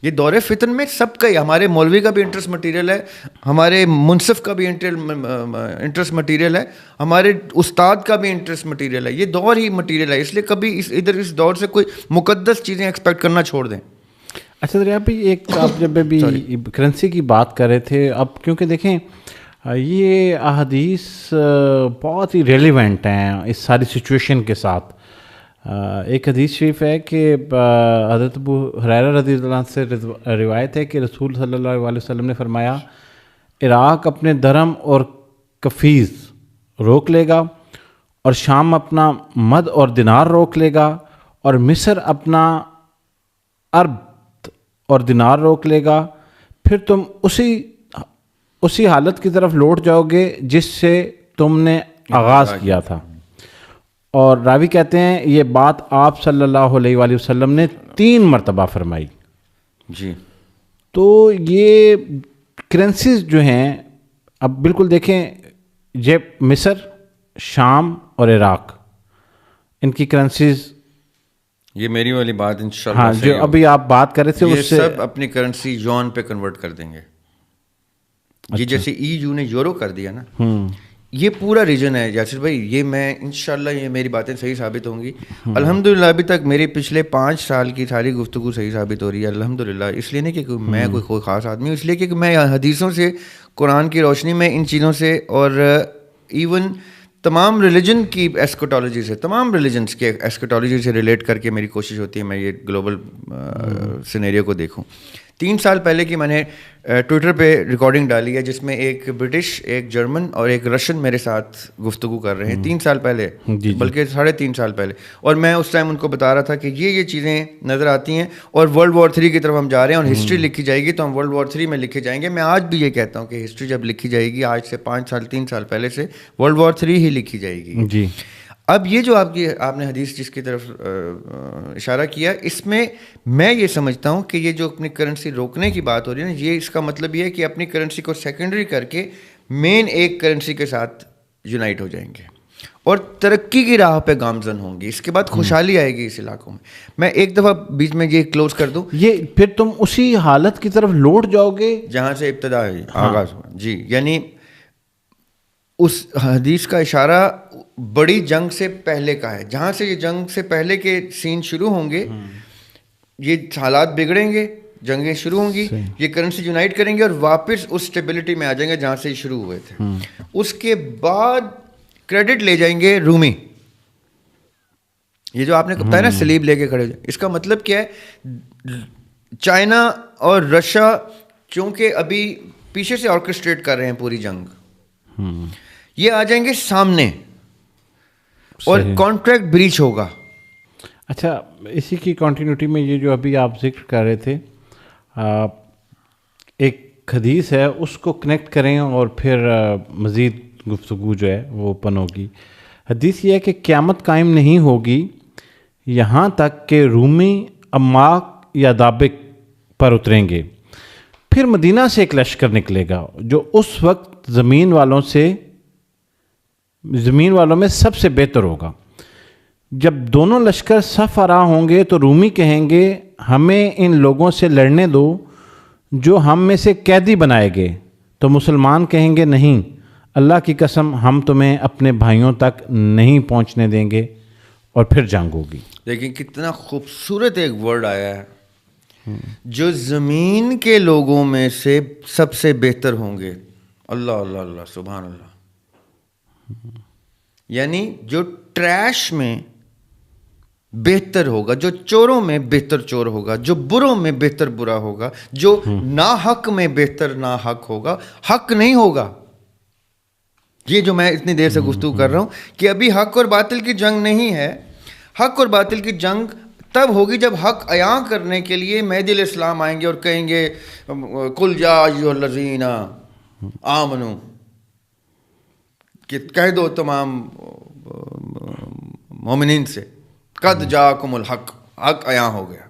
یہ دور فتن میں سب کا ہی, ہمارے مولوی کا بھی انٹرسٹ مٹیریل ہے, ہمارے منصف کا بھی انٹرسٹ مٹیریل ہے, ہمارے استاد کا بھی انٹرسٹ مٹیریل ہے. یہ دور ہی مٹیریل ہے, اس لیے کبھی اس دور سے کوئی مقدس چیزیں ایکسپیکٹ کرنا چھوڑ دیں. اچھا دریا بھائی, ایک آپ جب بھی کرنسی کی بات کر رہے تھے, اب کیونکہ دیکھیں یہ احادیث بہت ہی ریلیونٹ ہیں اس ساری سچویشن کے ساتھ. ایک حدیث شریف ہے کہ حضرت ابو ہریرہ رضی اللہ عنہ سے روایت ہے کہ رسول صلی اللہ علیہ وسلم نے فرمایا, عراق اپنے درم اور کفیز روک لے گا, اور شام اپنا مد اور دینار روک لے گا, اور مصر اپنا ارب اور دینار روک لے گا. پھر تم اسی حالت کی طرف لوٹ جاؤ گے جس سے تم نے آغاز کیا تھا. اور راوی کہتے ہیں یہ بات آپ صلی اللہ علیہ وآلہ وسلم نے 3 مرتبہ فرمائی. جی, تو یہ کرنسیز جو ہیں, اب بالکل دیکھیں یہ مصر، شام اور عراق، ان کی کرنسیز، یہ میری والی بات انشاءاللہ ہاں جو ابھی آپ بات کر رہے تھے یہ اس سے سب اپنی کرنسی یون پہ کنورٹ کر دیں گے. یہ جیسے EU نے یورو کر دیا نا, یہ پورا ریجن ہے یاسر بھائی. یہ میں انشاءاللہ یہ میری باتیں صحیح ثابت ہوں گی الحمدللہ. ابھی تک میری پچھلے 5 سال کی ساری گفتگو صحیح ثابت ہو رہی ہے الحمدللہ. اس لیے نہیں کہ میں کوئی خاص آدمی ہوں, اس لیے کہ میں حدیثوں سے, قرآن کی روشنی میں ان چیزوں سے, اور ایون تمام ریلیجن کی ایسکٹالوجی سے, تمام ریلیجنس کے ایسکٹالوجی سے ریلیٹ کر کے میری کوشش ہوتی ہے میں یہ گلوبل سینیریو کو دیکھوں. 3 سال پہلے کی میں نے ٹویٹر پہ ریکارڈنگ ڈالی ہے جس میں ایک برٹش, ایک جرمن اور ایک رشین میرے ساتھ گفتگو کر رہے ہیں 3 سال پہلے, بلکہ 3.5 سال پہلے. اور میں اس ٹائم ان کو بتا رہا تھا کہ یہ چیزیں نظر آتی ہیں اور World War 3 کی طرف ہم جا رہے ہیں, اور ہسٹری لکھی جائے گی تو ہم World War 3 میں لکھے جائیں گے. میں آج بھی یہ کہتا ہوں کہ ہسٹری جب لکھی جائے گی آج سے 3 سال پہلے سے World War 3 ہی لکھی جائے گی. جی اب یہ جو آپ نے حدیث جس کی طرف اشارہ کیا, اس میں میں یہ سمجھتا ہوں کہ یہ جو اپنی کرنسی روکنے کی بات ہو رہی ہے نا, یہ اس کا مطلب یہ ہے کہ اپنی کرنسی کو سیکنڈری کر کے مین ایک کرنسی کے ساتھ یونائٹ ہو جائیں گے اور ترقی کی راہ پہ گامزن ہوں گی. اس کے بعد خوشحالی آئے گی اس علاقوں میں. میں ایک دفعہ بیچ میں یہ کلوز کر دوں, یہ پھر تم اسی حالت کی طرف لوٹ جاؤ گے جہاں سے ابتدا ہوئی, آغاز ہوا. جی یعنی اس حدیث کا اشارہ بڑی جنگ سے پہلے کا ہے, جہاں سے یہ جنگ سے پہلے کے سین شروع ہوں گے, یہ حالات بگڑیں گے, جنگیں شروع ہوں گی, یہ کرنسی یونائٹ کریں گے اور واپس اس اسٹیبلٹی میں آ جائیں گے جہاں سے یہ شروع ہوئے تھے. اس کے بعد کریڈٹ لے جائیں گے رومی. یہ جو آپ نے بتایا نا سلیب لے کے کھڑے ہو جائیں, اس کا مطلب کیا ہے؟ چائنا اور رشیا چونکہ ابھی پیچھے سے آرکسٹریٹ کر رہے ہیں پوری جنگ, یہ آ جائیں گے سامنے اور کانٹریکٹ بریچ ہوگا. اچھا, اسی کی کنٹینیوٹی میں یہ جو ابھی آپ ذکر کر رہے تھے, ایک حدیث ہے اس کو کنیکٹ کریں اور پھر مزید گفتگو جو ہے وہ اوپن ہوگی. حدیث یہ ہے کہ قیامت قائم نہیں ہوگی یہاں تک کہ رومی اماک یا دابق پر اتریں گے, پھر مدینہ سے ایک لشکر نکلے گا جو اس وقت زمین والوں میں سب سے بہتر ہوگا. جب دونوں لشکر صف آرا ہوں گے تو رومی کہیں گے ہمیں ان لوگوں سے لڑنے دو جو ہم میں سے قیدی بنائے گئے, تو مسلمان کہیں گے نہیں, اللہ کی قسم ہم تمہیں اپنے بھائیوں تک نہیں پہنچنے دیں گے, اور پھر جنگ ہوگی. لیکن کتنا خوبصورت ایک ورڈ آیا ہے, جو زمین کے لوگوں میں سے سب سے بہتر ہوں گے. اللہ اللہ اللہ سبحان اللہ. یعنی جو ٹریش میں بہتر ہوگا, جو چوروں میں بہتر چور ہوگا, جو بروں میں بہتر برا ہوگا, جو ناحق میں بہتر ناحق ہوگا, حق نہیں ہوگا. یہ جو میں اتنی دیر سے گفتگو کر رہا ہوں کہ ابھی حق اور باطل کی جنگ نہیں ہے. حق اور باطل کی جنگ تب ہوگی جب حق عیاں کرنے کے لیے مہدی علیہ السلام آئیں گے اور کہیں گے قل یا ایھا الذین آمنو, کہ کہہ دو تمام مومنین سے قد جاءکم الحق, حق عیاں ہو گیا.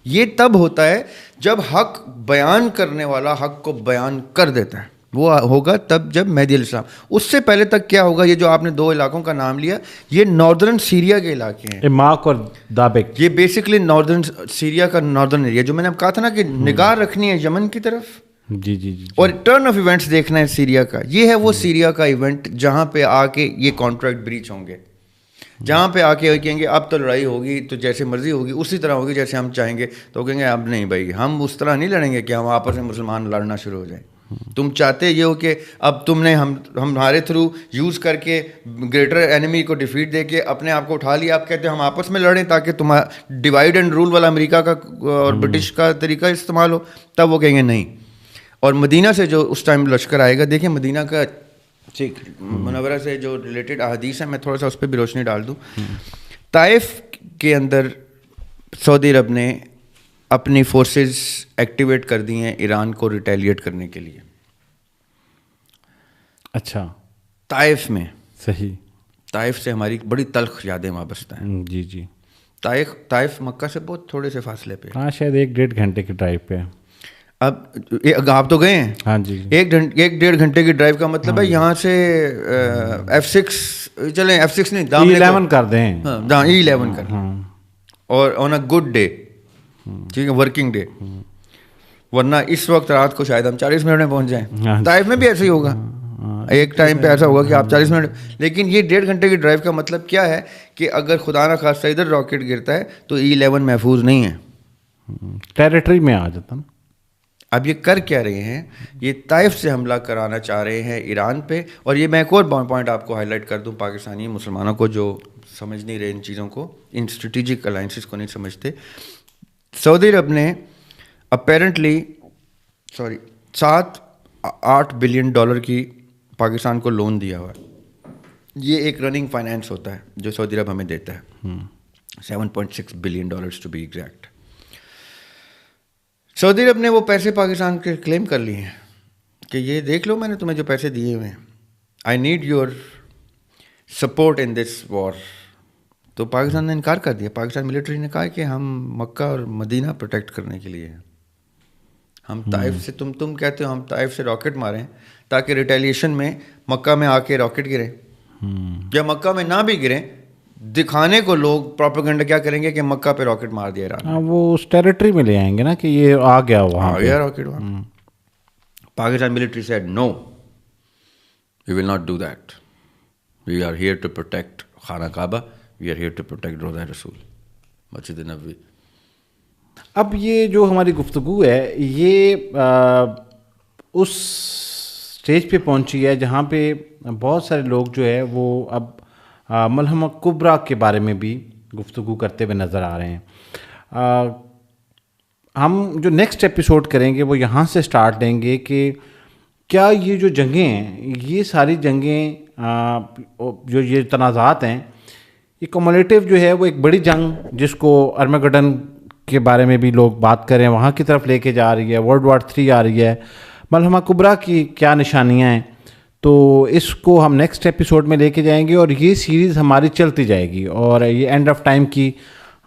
یہ تب ہوتا ہے جب حق بیان کرنے والا حق کو بیان کر دیتا ہے, وہ ہوگا تب جب مہدی علیہ السلام. اس سے پہلے تک کیا ہوگا؟ یہ جو آپ نے 2 علاقوں کا نام لیا, یہ ناردرن سیریا کے علاقے ہیں, اماک اور دابق. یہ بیسکلی ناردرن سیریا کا ناردرن ایریا, جو میں نے اب کہا تھا نا کہ نگاہ رکھنی ہے یمن کی طرف, جی جی جی, اور ٹرن آف ایونٹس دیکھنا ہے سیریا کا. یہ ہے وہ سیریا کا ایونٹ جہاں پہ آ کے یہ کانٹریکٹ بریچ ہوں گے, جہاں پہ آ کے کہیں گے اب تو لڑائی ہوگی تو جیسے مرضی ہوگی, اسی طرح ہوگی جیسے ہم چاہیں گے. تو کہیں گے اب نہیں بھائی, ہم اس طرح نہیں لڑیں گے کہ ہم آپس میں مسلمان لڑنا شروع ہو جائیں. تم چاہتے یہ ہو کہ اب تم نے ہمارے تھرو یوز کر کے گریٹر اینیمی کو ڈیفیٹ دے کے اپنے آپ کو اٹھا لیا. آپ کہتے ہیں ہم آپس میں لڑیں تاکہ تمہارا ڈیوائڈ اینڈ رول والا امریکہ کا اور برٹش کا طریقہ استعمال ہو. تب وہ کہیں گے نہیں. اور مدینہ سے جو اس ٹائم لشکر آئے گا, دیکھیں مدینہ کا منورہ سے جو ریلیٹڈ احادیث ہیں, میں تھوڑا سا اس پہ بھی روشنی ڈال دوں. طائف کے اندر سعودی عرب نے اپنی فورسز ایکٹیویٹ کر دی ہیں ایران کو ریٹیلیٹ کرنے کے لیے. اچھا, طائف میں. صحیح. طائف سے ہماری بڑی تلخ یادیں وابستہ ہیں. جی جی. طائف مکہ سے بہت تھوڑے سے فاصلے پہ, ہاں شاید 1-1.5 گھنٹے کے ڈرائیو پہ. اب آپ تو گئے ہیں. ہاں جی. 1-1.5 گھنٹے کی ڈرائیو کا مطلب ہے یہاں سے F6 چلیں, F6 نہیں, E11 کر دیں. ہاں E11 کر دیں, اور آن اے گڈ ڈے, ٹھیک ہے, ورکنگ ڈے. ورنہ اس وقت رات کو شاید ہم 40 منٹ میں پہنچ جائیں. طائف میں بھی ایسے ہی ہوگا, ایک ٹائم پہ ایسا ہوگا کہ آپ 40 منٹ. لیکن یہ 1.5 گھنٹے کی ڈرائیو کا مطلب کیا ہے کہ اگر خدا نہ خواستہ ادھر راکٹ گرتا ہے تو E11 محفوظ نہیں ہے, ٹیریٹری میں آ جاتا نا. اب یہ کر کیا رہے ہیں, یہ طائف سے حملہ کرانا چاہ رہے ہیں ایران پہ. اور یہ میں ایک اور پوائنٹ آپ کو ہائی لائٹ کر دوں, پاکستانی مسلمانوں کو جو سمجھ نہیں رہے ان چیزوں کو, ان اسٹریٹجک الائنسز کو نہیں سمجھتے. سعودی عرب نے اپیرنٹلی 7-8 بلین ڈالر کی پاکستان کو لون دیا ہوا ہے. یہ ایک رننگ فائنینس ہوتا ہے جو سعودی عرب ہمیں دیتا ہے, 7.6 billion dollars to be exact. Saudi Arab نے وہ پیسے پاکستان کے کلیم کر لیے ہیں کہ یہ دیکھ لو, میں نے تمہیں جو پیسے دیے ہوئے ہیں, آئی نیڈ یور سپورٹ ان دس وار. تو پاکستان نے انکار کر دیا. پاکستان ملٹری نے کہا کہ ہم مکہ اور مدینہ پروٹیکٹ کرنے کے لیے ہیں, ہم طائف سے تم کہتے ہو ہم طائف سے راکٹ ماریں تاکہ ریٹیلیشن میں مکہ میں آ کے راکٹ گریں, یا مکہ میں نہ بھی گریں, دکھانے کو لوگ پروپیگنڈا کیا کریں گے کہ مکہ پہ راکٹ مار دیا ایران. وہ اس ٹیریٹری میں لے آئیں گے نا کہ یہ آ گیا وہاں, آ گیا راکٹ وہاں. Pakistan military said no, we will not do that, we are here to protect خانہ Kaaba, we are here to protect روضہ رسول, مسجد نبوی. اب یہ جو ہماری گفتگو ہے یہ اس اسٹیج پہ پہنچی ہے جہاں پہ بہت سارے لوگ جو ہے وہ اب ملحمہ کبریٰ کے بارے میں بھی گفتگو کرتے ہوئے نظر آ رہے ہیں. ہم جو نیکسٹ ایپیسوڈ کریں گے وہ یہاں سے سٹارٹ لیں گے کہ کیا یہ جو جنگیں ہیں, یہ ساری جنگیں جو یہ تنازعات ہیں, یہ کمولیٹیو جو ہے وہ ایک بڑی جنگ جس کو ارمیگڈن کے بارے میں بھی لوگ بات کریں وہاں کی طرف لے کے جا رہی ہے, World War 3 آ رہی ہے, ملحمہ کبریٰ کی کیا نشانیاں ہیں. تو اس کو ہم نیکسٹ ایپیسوڈ میں لے کے جائیں گے اور یہ سیریز ہماری چلتی جائے گی, اور یہ اینڈ آف ٹائم کی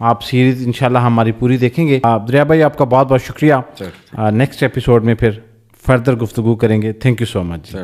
آپ سیریز انشاءاللہ ہماری پوری دیکھیں گے. دریا بھائی آپ کا بہت بہت شکریہ. نیکسٹ ایپیسوڈ میں پھر فردر گفتگو کریں گے. Thank you so much.